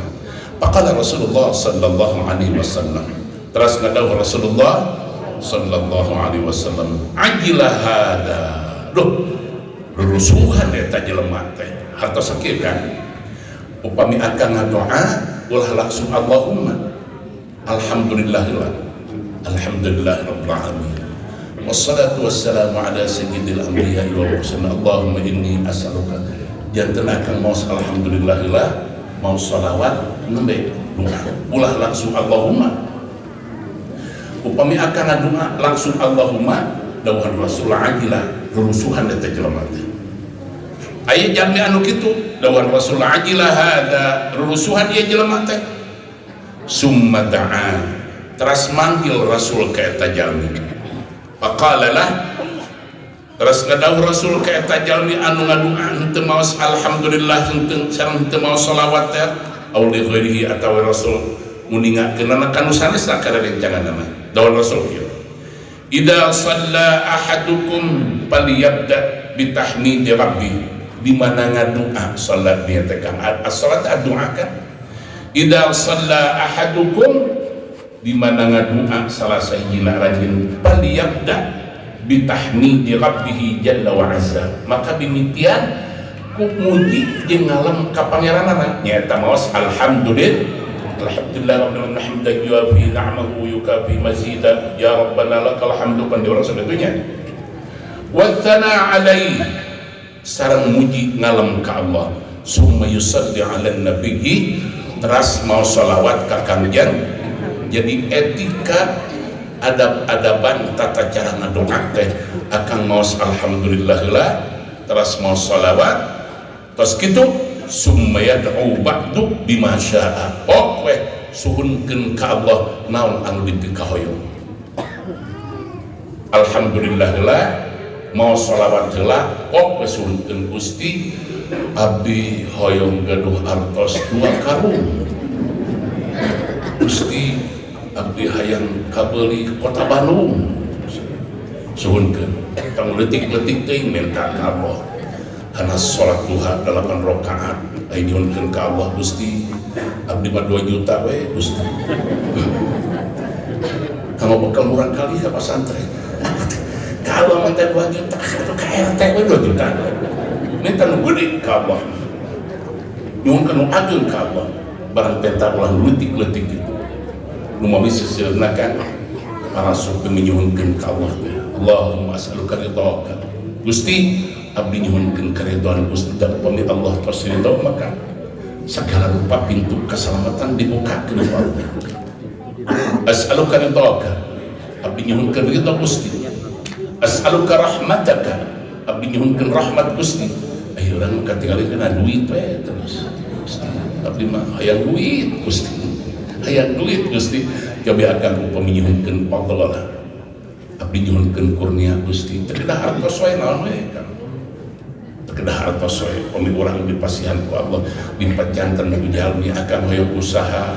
Faqala Rasulullah sallallahu alaihi wasallam terus ngadawuh Rasulullah sallallahu alaihi wasallam ajila hada duh rusuhan eta jelema teh hartos sakieu kan upami akang ngadoa ulah langsung Allahumma alhamdulillah rabbil alamin wassalatu wassalamu ala sayyidil anbiya wal mursalin Allahumma inni as'aluka jantan akang maos alhamdulillah maos salawat nembe doa ulah langsung Allahumma upami akan ngadua langsung Allahumma dawuhan Rasul ajilah rusuhan eta jelema teh. Aya jalmi anu kitu dawuhan Rasul ajilah hada rusuhan ieu jelema teh. Summa da'a teras manggil Rasul ka eta jalmi. Faqala lah teras ngadawuh Rasul ka eta jalmi anu ngadua henteu maos alhamdulillah henteu sareng henteu maos shalawat teh au li ghairihi atawa Rasul muningakeunana kanu sanesna kana rencanganana. Dawuh Rasul kieu idza shalla ahadukum falyabda bi tahmidi rabbih. Di mana ngadua salat dia tekan as-salat addu'a kan. Idza shalla ahadukum di mana ngadua salah sahijina rajin falyabda bi tahmidi rabbih jalla wa azza. Maka dimitian ku muji jeung ngalem ka pangeranana nyaeta maos alhamdulillah. Alhamdulillah rabbil alamin hamdan yuafi ni'amahu yukafi mazida ya rabbana lakal hamdu kan diurang sabatunya. Wa tsana alaihi sareng muji ngalem ka Allah. Summa yusalli ala nabiyyi teras mau sholawat ka kangjeng. Jadi etika adab-adaban tata cara ngadoa teh akan maos alhamdulillah lah teras mau sholawat terus kitu summa yad'u ba'du bima syaa. Pokoke suhunkeun ka Allah naon anu dipikahoyong. Alhamdulillah lah mau sholawat heula pokoke suhunkeun Gusti abdi hoyong gaduh artos 2 karung. Gusti abdi hayang kabeli kota Bandung. Suhunkeun tong leutik-leutik teuing minta ka Allah. Karena sholat duha 8 rakaat ai dihunkeun ka Allah Gusti abdi mah 2 juta we Gusti. Kamu bekal murah kali ka pesantren. Kalau minta 2 juta atau ka RT we 2 juta. Minta nu gede ka Allah. Nyuhunkeun nu ageun ka Allah. Barang penta ulah leutik-leutik kitu. Nu mami seseueurna kan para suku menyuhunkeun ka Allah. Allahumma as'aluka ridhaka. Gusti abdi nyuhunkeun karidhoan Gusti da upami Allah tos ridho maka segala rupa pintu keselamatan dibukakeun ku Allah. As'aluka ridhaka abdi nyuhunkeun ridho Gusti. As'aluka rahmataka abdi nyuhunkeun rahmat Gusti. Ayo urang katingalikeun duit we terus Gusti abdi mah hayang duit Gusti. Hayang duit Gusti coba akan upami nyuhunkeun fadlah abdi nyuhunkeun kurnia Gusti teu kedah hartos wae naon we kan. Kedah hartos we pami urang dipasihan ku Allah dipajanten nu jalmi akan hoyong usaha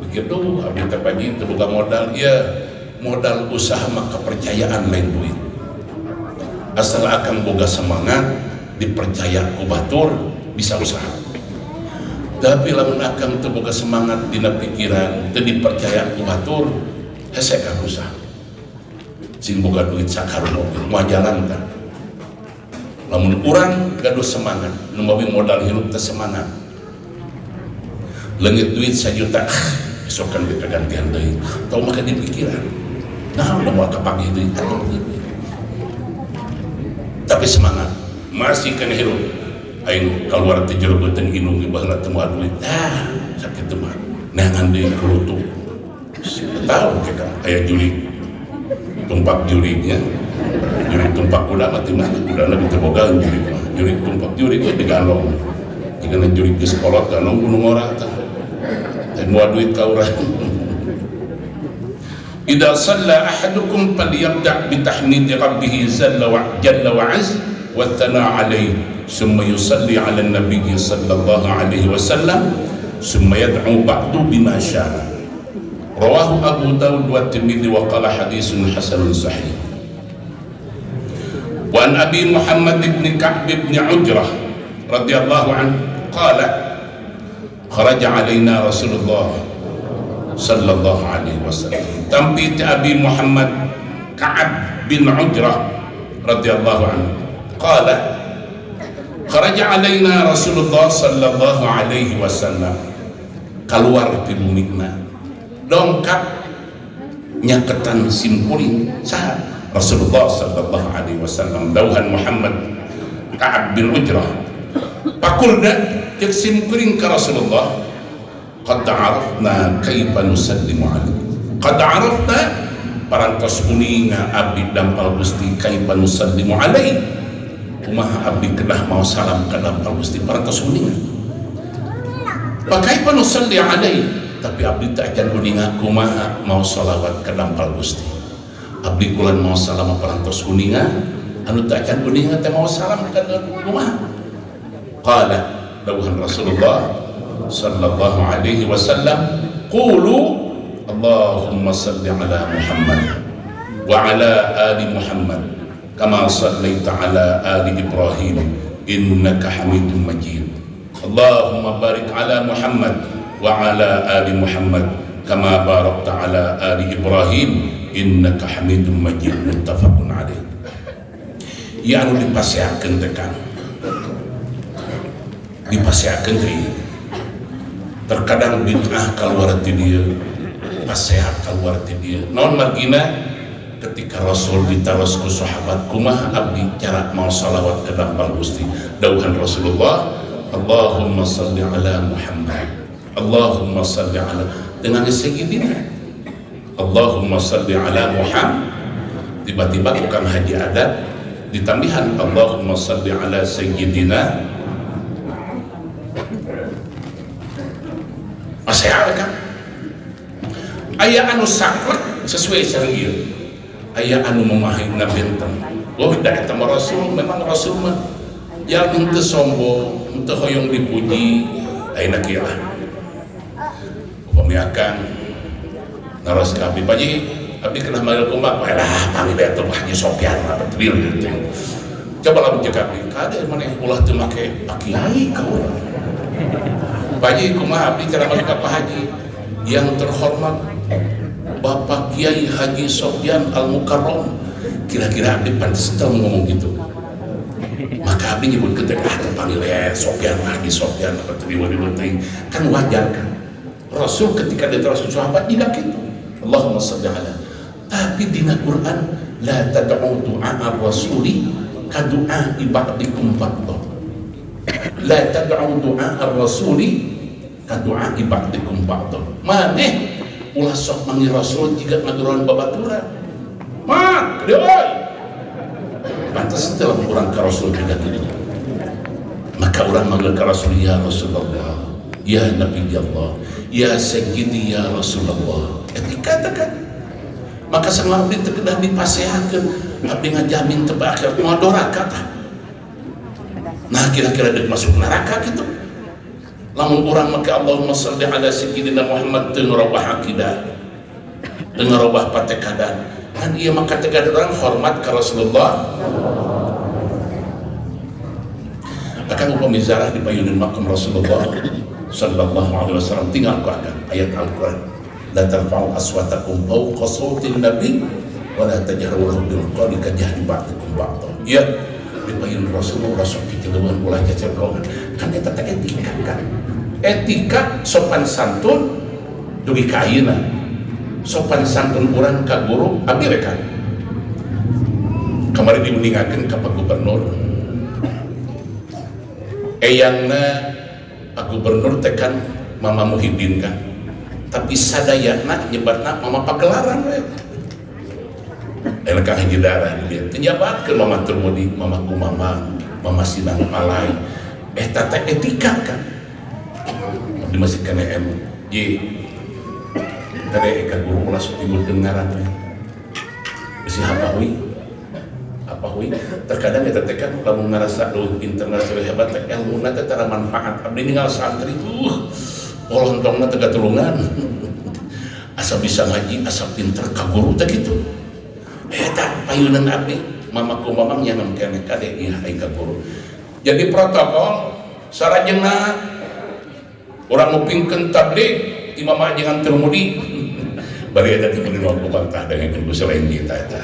begitu abdi teh pagi teu boga modal ieu modal usaha mah kepercayaan lain duit asal akan boga semangat dipercaya ku batur bisa usaha. Tapi lamun akan teu boga semangat dina pikiran teu dipercaya ku batur hese ka usaha sing boga duit sakarun moal jalan kan. Lamun urang gaduh semangat nu mawi modal hirup teh semangat leungit duit 1 juta besok kan dipegantian deui tau maka di pikiran nah udah mau kapake deui tapi semangat masih kan hirup aing keluar teh jero beuteung inung ibarat teu moal duit sakit teh mah neangan deui kulutuk tahu kita aya juri tumpak jurinya juri tumpak kuda mati mah kuda lebih terboga juri tumpak juri itu diganong jika juri ke sekolah ganong gunung orang dan mua duit ka urang. Idza shalla ahadukum falyabda' bi tahmidi rabbih jalla wa azza wa thana alayhi summa yusalli ala an-nabiy sallallahu alaihi wasallam summa yad'u ba'du bima syaa. Rawahu Abu Dawud wa Tirmidzi wa qala haditsun hasanun sahih. Wa an Abi Muhammad ibn Ka'b ibn Ujrah radhiyallahu anhu qala kharaja alaina Rasulullah sallallahu alaihi wasallam. Tampi Abi Muhammad Ka'ab bin Ujrah radhiyallahu anhu qala kharaja alaina Rasulullah sallallahu alaihi wasallam keluar ti bumi dongkap nyaketan simpuring saha Rasulullah sallallahu alaihi wasallam dauhan Muhammad Ka'ab bin Ujrah pakulda cek simpuring ka Rasulullah qad arafna kaifa nusallimu alaihi qad arafna parantos kuninga abdi dampal Gusti kaifa nusallimu alaihi kumaha abdi kedah mau salam ka dampal Gusti parantos kuninga pakaifa nusalli alaihi tapi abdi tak akan kuninga kumaha mau salawat ka dampal Gusti abdi kulan mau salam parantos kuninga anu tak akan kuninga teh mau salam ka kumaha qala dawuhan Rasulullah sallallahu alaihi wasallam qulu Allahumma salli ala Muhammad wa ala ali Muhammad kama sallaita ala ali Ibrahim innaka Hamidum Majid Allahumma barik ala Muhammad wa ala ali Muhammad kama barakta ala ali Ibrahim innaka Hamidum Majid muttafaqun alaih. Ya anu dipasihakeun tekan dipasihakeun deui terkadang bid'ah keluar ti dieu sehat keluar ti dia naon margina ketika Rasul ditaros ku sahabat kumaha abdi cara mau salawat ke dampal Gusti dawuhan Rasulullah Allahumma salli ala Muhammad Allahumma salli ala dengan segidina Allahumma salli ala Muhammad tiba-tiba bukan haji adat ditambihan Allahumma salli ala sayyidina sehat kan aya anu saklek sesuai sareng ieu aya anu memahina benteng oh da eta Rasul memang Rasul mah yang henteu sombong henteu hoyong dipuji ayeuna kieu lah upami akan naros ka abdi paji abdi kenah manggil kumaha lah panggil eta Haji Sofyan mah betul gitu coba lamun cek abdi kade maneh ulah teu make kiai ka urang paji kumaha abdi kenah manggil ka Pak Haji yang terhormat Bapak Kiai Haji Sofyan Al-Mukarram kira-kira abdi pantes teu ngomong gitu maka abdi nyebut ketek panggil ya Sofyan Haji Sofyan apa teuing kan wajar kan Rasul ketika diterus sahabat tidak gitu Allahumma shalli ala tapi dina Quran la tad'u du'a ar-rasuli ka du'a ibadikum ba'da la tad'u du'a ar-rasuli ka du'a ibadikum ba'da maneh ulah sok manggil Rasul jika ngaduran babaturan mat deui pantas teu urang ka Rasul juga kitu maka urang manggil ka Rasul ya Rasulullah ya Nabi Allah ya Sayyidi ya Rasulullah etika tekan maka sang abdi teu kedah dipasehakeun abdi ngajamin teu akhirat moal doraka tah nah kira-kira deuk masuk neraka gitu lamun urang make Allahumma shalli ala sayyidina Muhammad teu ngarobah akidah teu ngarobah patekadan kan ieu mah kategori urang hormat ka Rasulullah akan upami zarah dipayuneun makam Rasulullah sallallahu alaihi wasallam tinggal ku akan ayat Al-Qur'an la tarfa'u aswatakum fawqa sawtin nabi wa la tajharu lahu bil qawli ka jahri ba'dikum ba'dha ya dipayun Rasulullah rasul kieuleun ulah cecerogan kan eta teh etika kan etika sopan santun dugi ka ayeuna sopan santun urang ka guru abdi rek kan kamari diuningakeun ka Pak Gubernur eyangna Pak Gubernur teh kan Mama Muhyiddin kan tapi sadayana nyebatna Mama Pagelaran we ka Haji Dara dia penjabatkeun Mama Turmudi Mama Kumama Mama Sinang Palai eta teh etika kan di masjid KNM ye tadi eka guru ulah sok nyebutkeun ngaran we bisi hapahui terkadang eta teh kan lamun ngarasa leuwih pinter ngarasa leuwih hebat teh ilmuna teh tara manfaat abdi ninggal santri olontongna teh gatulungan asa bisa ngaji asa pinter ka guru teh kitu eta payunan abdi mamaku mamang nyanam kene kade ieu ai ka guru jadi protokol sarajengna orang ngupingkeun tabligh imam jangan termudi bari eta teh kudu nu bantah dengan ku selain kita eta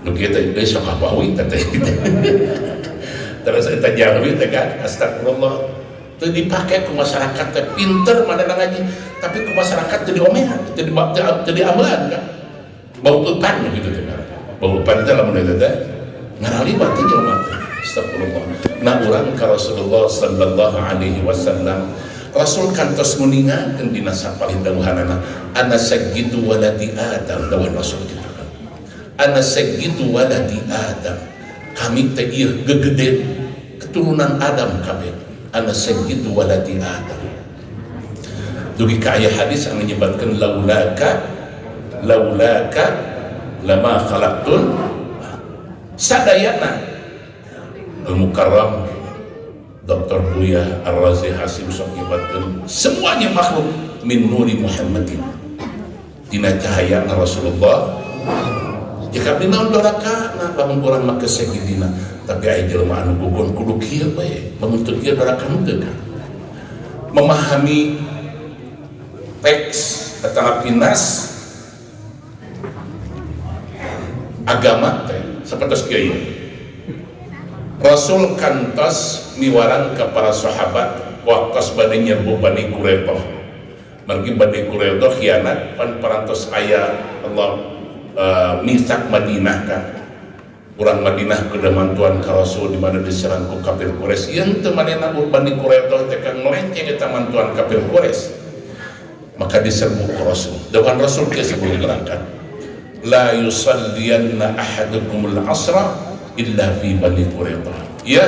nu kieu teh geus sok apawi teh terus eta jahwi teh kan astagfirullah teu dipake ku masyarakat teh pinter madana ngaji tapi ku masyarakat teu diomehan teu diameulan kan bau upan gitu teh bau upan teh lamun eta teh ngaralibat teh jelema teh astagfirullah nah urang ka Rasulullah sallallahu alaihi wasallam Rasul kantos nguningakeun dina sapalih dawuhanana ana sayyidu waladi Adam dawuh Rasul kitu kan ana sayyidu waladi Adam, kami teh ieu gegede keturunan Adam kabeh, ana sayyidu waladi Adam. Dugi ka aya hadis anu nyebutkeun laulaka lama khalaqtul sadayana. Al-Mukarram Dr. Buya Ar-Razi Hasim sok nyebutkeun semuanya makhluk min nuri Muhammadin, dina cahaya Rasulullah. Jika dinaon doraka na lamun urang make sagidina, tapi aya jelema anu gugun kudu kieu bae, lamun teu kieu doraka henteu kan. Memahami teks atau pinas agama teh sapertos kieu. Rasul kantos miwarang ka para sahabat waktos bade nyerbu Bani Quraidah. Margi Bani Quraidah khianat pan parantos aya Allah misak Madinah kan. Urang Madinah kedamantuan ka Rasul di mana diserang ku kafir Quraisy. Yen teu manehna Bani Quraidah teh kan melenceng eta mantuan kafir Quraisy. Maka diserbu ku Rasul. Dawuhan Rasul ke sebelum berangkat, la yusalliyanna ahadukumul asra illa fi Bani Quraidah. Ya,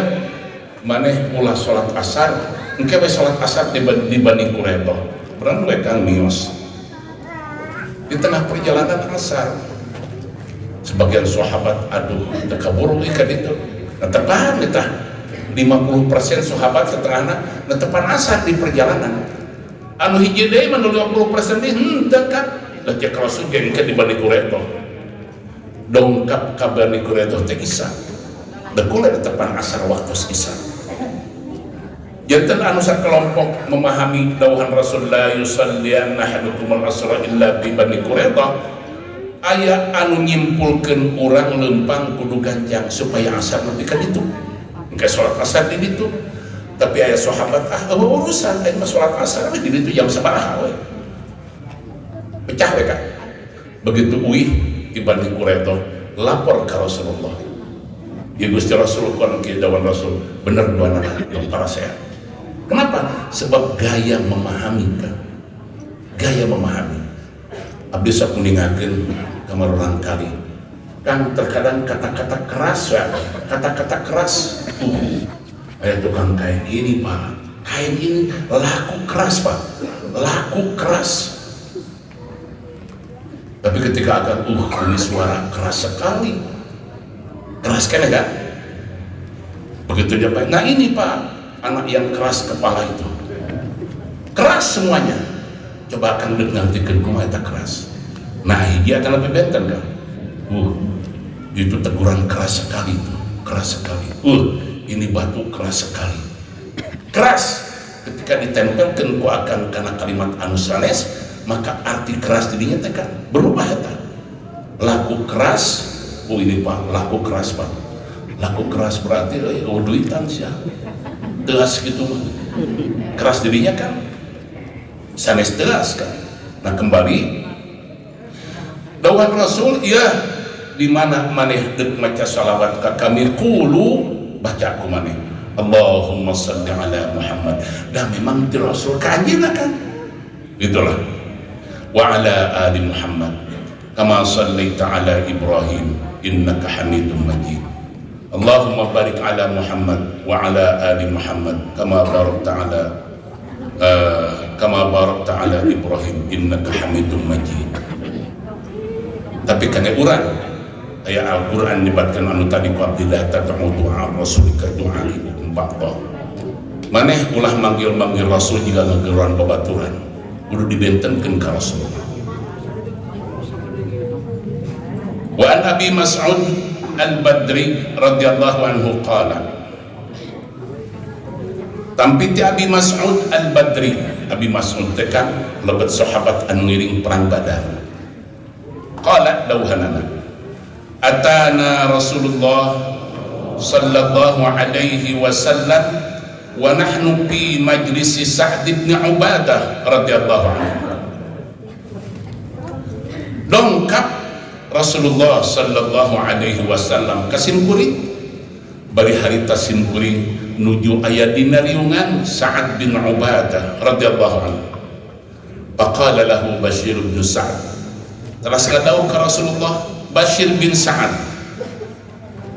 maneh ulah salat asar, engke bae salat asar di Bani Quraidah. Berang we kang mios. Di tengah perjalanan asar, sebagian sahabat aduh teu kaburu ikan itu. Netepan eta 50% sahabat setengahna netepan asar di perjalanan. Anu hiji deui mah 50% teh henteu kan. Da cek Rasul ge engke di Bani Quraidah. Dongkap ka Bani Quraidah teh Isa. Dekule tepan asar waktu Isa. Janten anu sakelompok memahami dawuhan Rasulullah yusallianna ahadukum al-asra illa bi Bani Quraidah. Aya anu nyimpulkeun urang lempang kudu ganjang supaya asar lebih ka ditu. Engke salat asar di ditu. Tapi aya sahabat urusan aing mah salat asar di ditu jam sabaraha we. Pecah we kan. Begitu uih di Bani Quraidah lapor ke Rasulullah, ya Gusti Rasul kon ke dawan Rasul bener dua anak yang para sehat. Kenapa? Sebab gaya memahami kan, gaya memahami. Abdi sok ningakeun kamar orang kali kan terkadang kata-kata keras ya, kata-kata keras. Aya tukang kain ini Pak, kain ini laku keras Pak, laku keras. Tapi ketika akan ini suara keras sekali, keras kan enggak? Begitu dia Pak, nah ini Pak, anak yang keras kepala itu, keras semuanya. Coba akan dengarkan kumaha eta keras. Nah dia akan lebih benten kan? Itu teguran keras sekali itu, keras sekali. Ini batu keras sekali, keras. Ketika ditempelkan ku akan karena kalimat anu sanes, maka arti keras dirinya tekan berubah eta. Laku keras, ini Pak, laku keras Pak. Laku keras berarti duitan sia. Tegas gitu mah. Keras dirinya kan sanes tegas kan. Nah kembali dawuhan Rasul, ya di mana maneh deuk maca salawat ka kami qulu baca aku maneh Allahumma shalli ala Muhammad. Dan memang di Rasul kanjina kan itulah wa ala ali Muhammad kama shallaita ala Ibrahim innaka Hamidum Majid. Allahumma barik ala Muhammad wa ala ali Muhammad kama barakta ala Ibrahim innaka Hamidum Majid. Tapi kana urang aya Al-Qur'an nyebatkeun anu tadi ku Abdillah tad'u du'a rasulika du'a ba'da. Maneh ulah manggil-manggil Rasul jika ngageuran babaturan kudu dibentenkeun ka Rasulullah. Wa an Abi Mas'ud Al-Badri radhiyallahu anhu qala, tampiti Abi Mas'ud Al-Badri. Abi Mas'ud teh kan lebet sahabat anu ngiring perang Badar. Qala dawuhanana, atana Rasulullah sallallahu alaihi wasallam wa nahnu fi majlisi Sa'd bin Ubadah radhiyallahu anhu. Dongkap Rasulullah sallallahu alaihi wasallam kasimpuri bari harita simpuri nuju aya dina riungan Sa'd bin Ubadah radhiyallahu anhu. Faqala lahu Bashir bin Sa'd, telah sekadau ka Rasulullah Bashir bin Sa'ad,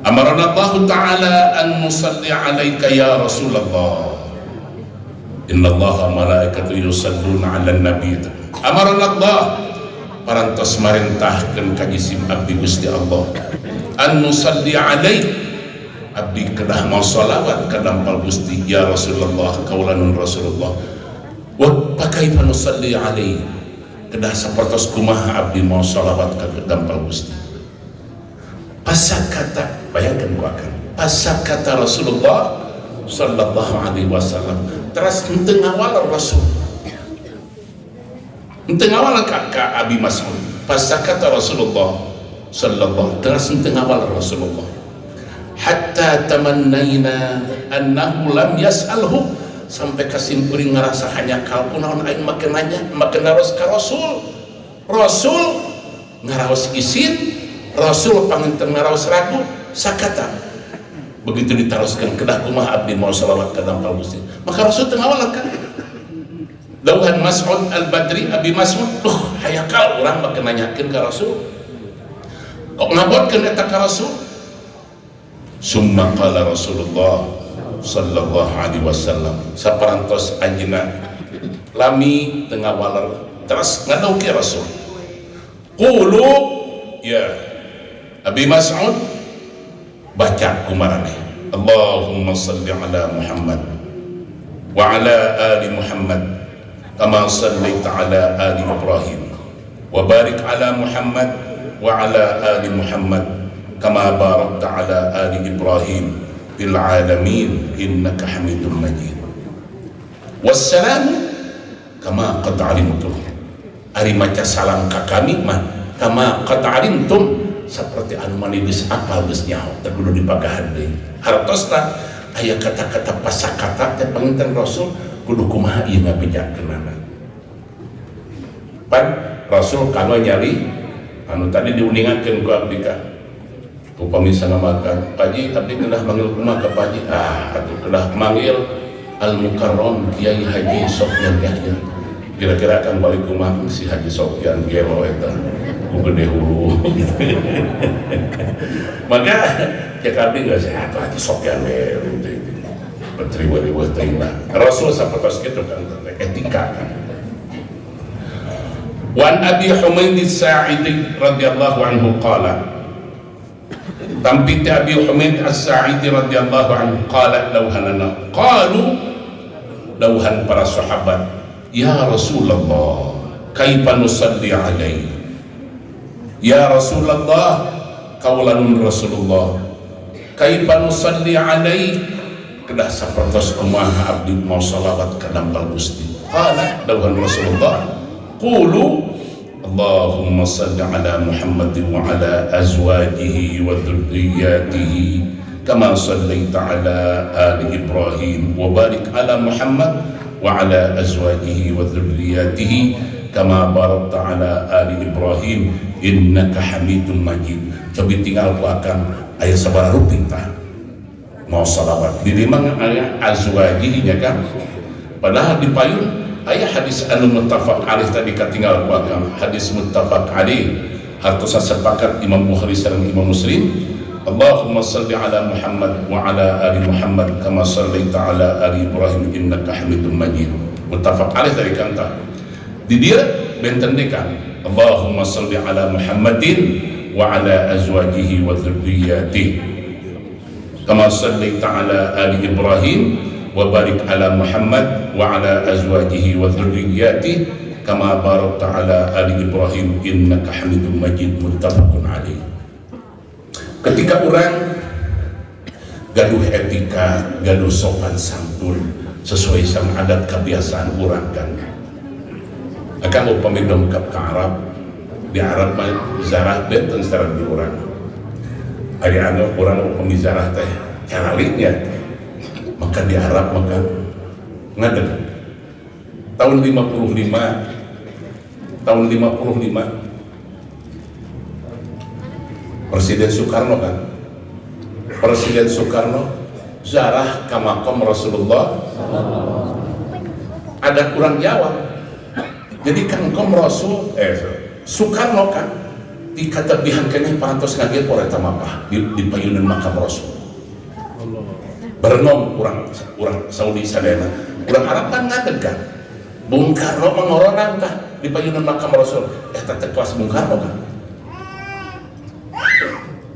amarana Allah Ta'ala an nusalli alaika ya Rasulullah, inna Allah malaikatu yusalluna ala nabi. Amarana Allah parantos marintahkeun ka jisim abdi Gusti Allah an nusalli alaik, abdi kedah mau salawat ka dampal Gusti ya Rasulullah kaulanun Rasulullah. Wa pakaifa nusalli alaik, kedah sapertos kumaha abdi mau salawat ka dampal Gusti. Pasakata, bayangkan ku akan pasakata Rasulullah sallallahu alaihi wasallam, terus henteu ngawal Rasul, henteu ngawal ka Abi Mas'ud. Pasakata Rasulullah sallallahu, terus henteu ngawal Rasulullah, hatta tamannaina annahu lam yas'alhu, sampai kasimpuri ngerasa hanya kalku naon aing make nanya, make naros ka Rasul. Rasul ngaraos isin, Rasul panginten ngaraos ragu, sakata begitu ditaroskeun kedah kumaha abdi mau salawat ka dampal Gusti, maka Rasul teu ngawalakan. Dauhan Mas'ud al-Badri, Abi Mas'ud, hayakal urang make nanyakeun ka Rasul, kok ngabotkeun eta ka Rasul. Summa qala Rasulullah sallallahu alaihi wasallam, saparantos anjeunna lami teu ngawaler, terus ngadauke Rasul, qulu ya Abi Mas'ud, baca kumaraneh Allahumma salli ala Muhammad wa ala ali Muhammad kama sallaita ala ali Ibrahim wa barik ala Muhammad wa ala ali Muhammad kama barakta ala ali Ibrahim fil alamin innaka Hamidum Majid. Wassalamu kama qad alimtum, ari maca salam ka kami mah kama qad alimtum, seperti anu manibis apal geus nyaho teh kudu dipagahan deui. Hartosna aya kata-kata pasakata teh panginten Rasul kudu kumaha ieu ngabejakeunana. Pan Rasul kalau nyari anu tadi diuningakeun ku abdi ka upami sangamakan Paji, abdi kedah manggil kumaha ka Paji, atuh kedah manggil Al Mukarram Kiai Haji Sofyan Yahya, kira-kira akan balik kumaha si Haji Sofyan gelo eta gede hulu gitu. Maka cek abdi nggak sehat lagi Sofyan gitu, berteriwa-riwa terima Rasul sapertos kitu kan etika kan. Wan Abi Humaid as-Sa'idi radhiyallahu anhu qala, tampiti Abi Humaid as-Sa'idi radhiyallahu anhu qala lauhanana, qalu lauhan para sahabat, ya Rasulullah kaifa nusalli alaihi, ya Rasulullah kaulanun Rasulullah kaifa nusalli alaihi, kedah sapertos kumaha abdi mau salawat ka dampal Gusti. Qala dauhan Rasulullah, qulu Allahumma salli ala Muhammad wa ala azwajihi wa dhurriyyatihi kama sallaita ala ali Ibrahim wa barik ala Muhammad wa ala azwajihi wa dhurriyyatihi kama barakta ala ali Ibrahim innaka Hamidum Majid. Coba tinggal ku akan aya sabaraha rutin tah mau salawat di limang aya azwajihi nya kan, padahal di payun aya hadis anu muttafaq alaih tadi katinggal ku akan hadis muttafaq alaih hartosa sepakat Imam Bukhari sareng Imam Muslim. Allahumma salli ala Muhammad wa ala ali Muhammad kama sallaita ala ali Ibrahim innaka Hamidum Majid, muttafaq alaih tadi kanta di dia benten dekan Allahumma salli ala Muhammadin wa ala azwajihi wa dhurriyyatihi kama sallaita ala ali Ibrahim wa barik ala Muhammad wa ala azwajihi wa dhurriyyatihi kama barakta ala ali Ibrahim innaka Hamidum Majid, muttafaqun alaih. Ketika orang gaduh etika, gaduh sopan santun sesuai sama adat kebiasaan orang kan, akan upami dongkap ke Arab, di Arab mah zarah benten secara di orang ada anggap orang upami zarah teh caralitnya, maka di Arab maka ngadeg tahun 55 Presiden Soekarno kan, Presiden Soekarno zarah ke makam Rasulullah, ada kurang jawab, jadi kan kom Rasul Soekarno kan dikatabihan kene parantos ngage pore tamapa di payunan makam Rasul. Berenong orang Saudi sadena, orang Arab kan ngadeg kan. Bung Karno mengoronan tah di payunan makam Rasul. Tete kelas Bung Karno kan.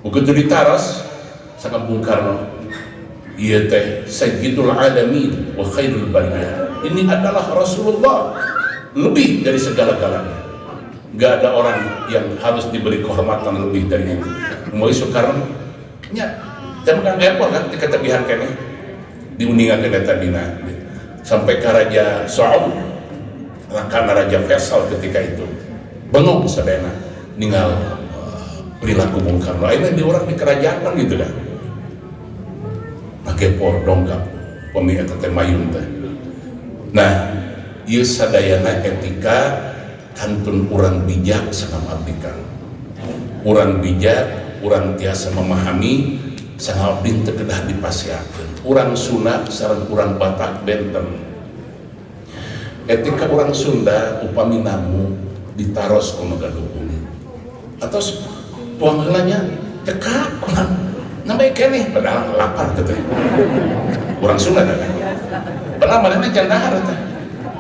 Begitu ditaras sama Bung Karno, iya teh sayyidul alamin wa khairul bariyah. Ini adalah Rasulullah, lebih dari segala-galanya. Gak ada orang yang harus diberi kehormatan lebih dari itu. Mulai Soekarno nya dan menganggap kan dikatabihan kene diuningan ke tadina sampai ke Raja Saud karena Raja Faisal ketika itu bengong sadena ninggal perilaku Bung Karno. Akhirnya di orang di kerajaan kan gitu kan pakai por dongkap pemilik teh mayun teh. Nah ieu sadayana etika kantun urang bijak sangat abdikan. Urang bijak, urang tiasa memahami sangat abdi teu kedah dipasiakeun. Urang Sunda sareng urang Batak benten. Etika urang Sunda upami namu ditaros ku Megadukung. Atos tuang heulanya teka urang namanya keneh padahal lapar teh. Urang Sunda kan. Padahal manehna jandahar teh.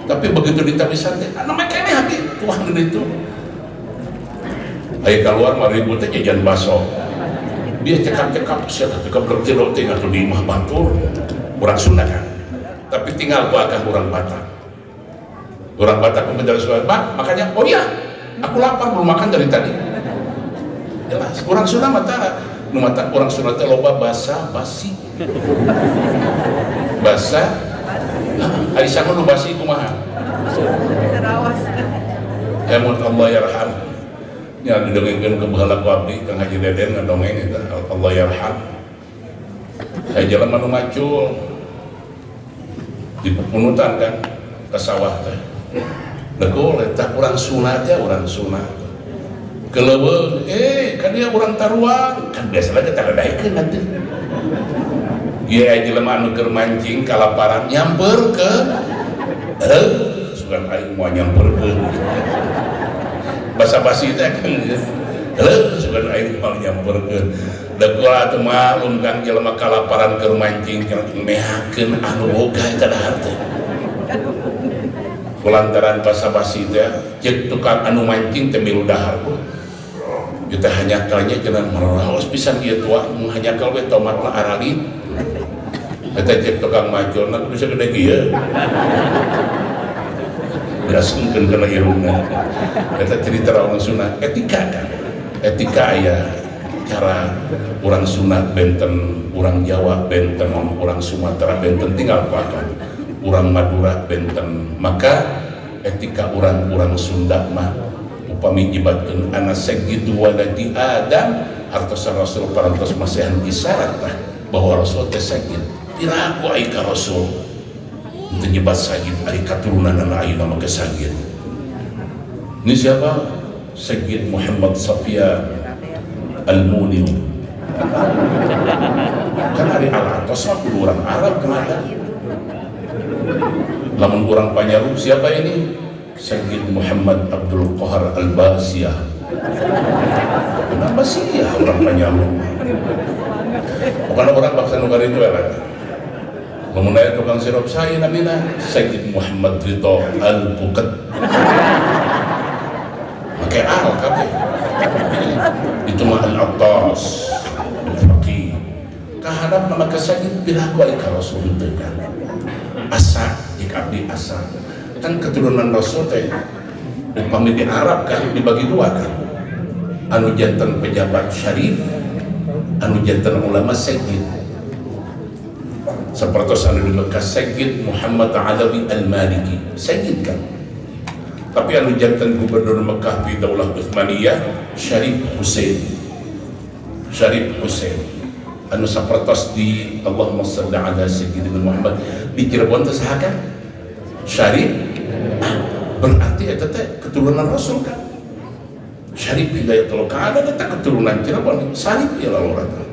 Tapi begitu ditabisan teh namanya keneh hati tuang itu. Ayo keluar mari ribut teh jajan baso. Dia cekap-cekap siapa cekap berjero teh atuh di imah batur. Urang Sunda kan. Tapi tinggal ku agak urang Batak. Urang Batak menjadi suara, "Pak, makanya oh iya, aku lapar belum makan dari tadi." Jelas, urang Sunda mata nu mata urang Sunda teh loba basa basi. Basa hari sama nu basi kumaha? Terawas. Emot Allah yarham. Ya didongengkeun ke baheula ku abdi Kang Haji Deden ngadongeng eta Allah yarham. Saya jalan manu macul di pepunutan kan ke sawah teh. Legol eta urang Sunda teh urang Sunda. Keleuweung ka dia urang Taruang kan biasa lagi tagadaikeun nanti. Iya jelema anu keur mancing kalaparan nyamperkeun. Sugan aing moal nyamperkeun. Basa-basi teh kan. Sugan aing moal nyamperkeun. Degol atuh mah ungkang jelema kalaparan keur mancing mehakeun anu boga eta dahar teh. Kulantaran basa-basi teh ceuk tukang anu mancing teh milu dahar. Kita hanya kalnya jangan merawas pisan ieu tua hanya kal we tomatna aralit. Eta cek tukang macul na bisa gede kieu. Biaskeun kana irungna. Eta cerita orang Sunda etika kan. Etika aya cara orang Sunda benten, orang Jawa benten, orang Sumatera benten tinggal pakan. Orang Madura benten. Maka etika orang Sunda mah upami nyibatkeun ana sagitu waladi Adam hartosan Rasul parantos masehan isyarat tah bahwa Rasul teh sagid. Piraku aika Rasul untuk nyebat sagid ari katurunan anak ayeuna mah sagid. Ini siapa? Sayyid Muhammad Safia Al-Munir. Kan ari Al-Atos mah kudu urang Arab kenapa? Lamun urang Panyaru siapa ini? Sayyid Muhammad Abdul Qahar Al-Basiyah. Kenapa sih ya orang Panyaru? Bukan orang bangsa negara itu ya. Mengenai tukang sirup saya namanya Sayyid Muhammad Ridho Al-Buqat. Pakai al kabeh. Itu mah Al-Attas Al-Faqih. Kahadap nama Sayyid bilaku alika Rasul itu kan. Asa, jika abdi asa. Kan keturunan Rasul teh upami di Arab kan dibagi dua kan. Anu janten pejabat syarif, anu janten ulama sayyid. Seperti anu di Mekah Sayyid Muhammad Alawi Al-Maliki sayyid kan. Tapi anu janten gubernur Mekah di Daulah Utsmaniyah Syarif Hussein. Syarif Hussein anu sapertos di Allahumma shalli ala sayyidina Muhammad di Cirebon teh saha kan? Syarif. Berarti eta teh keturunan Rasul kan. Syarif Hidayatul Qa'ada eta keturunan Cirebon. Syarif ya lalu rata.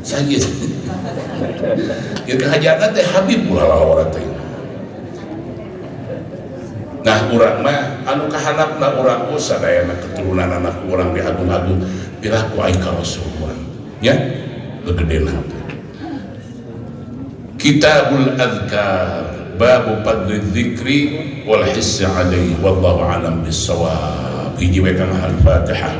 Sayyid. Kita hajatna teh Habib ulah lalu rata. Nah urang mah anu kahanapna urang sadayana keturunan anak urang di agung-agung piraku aika rasul urang ya gegedena Kitabul Adhkar babu fadli dzikri wal hissi alaihi wallahu alam bissawab hiji Al-Fatihah.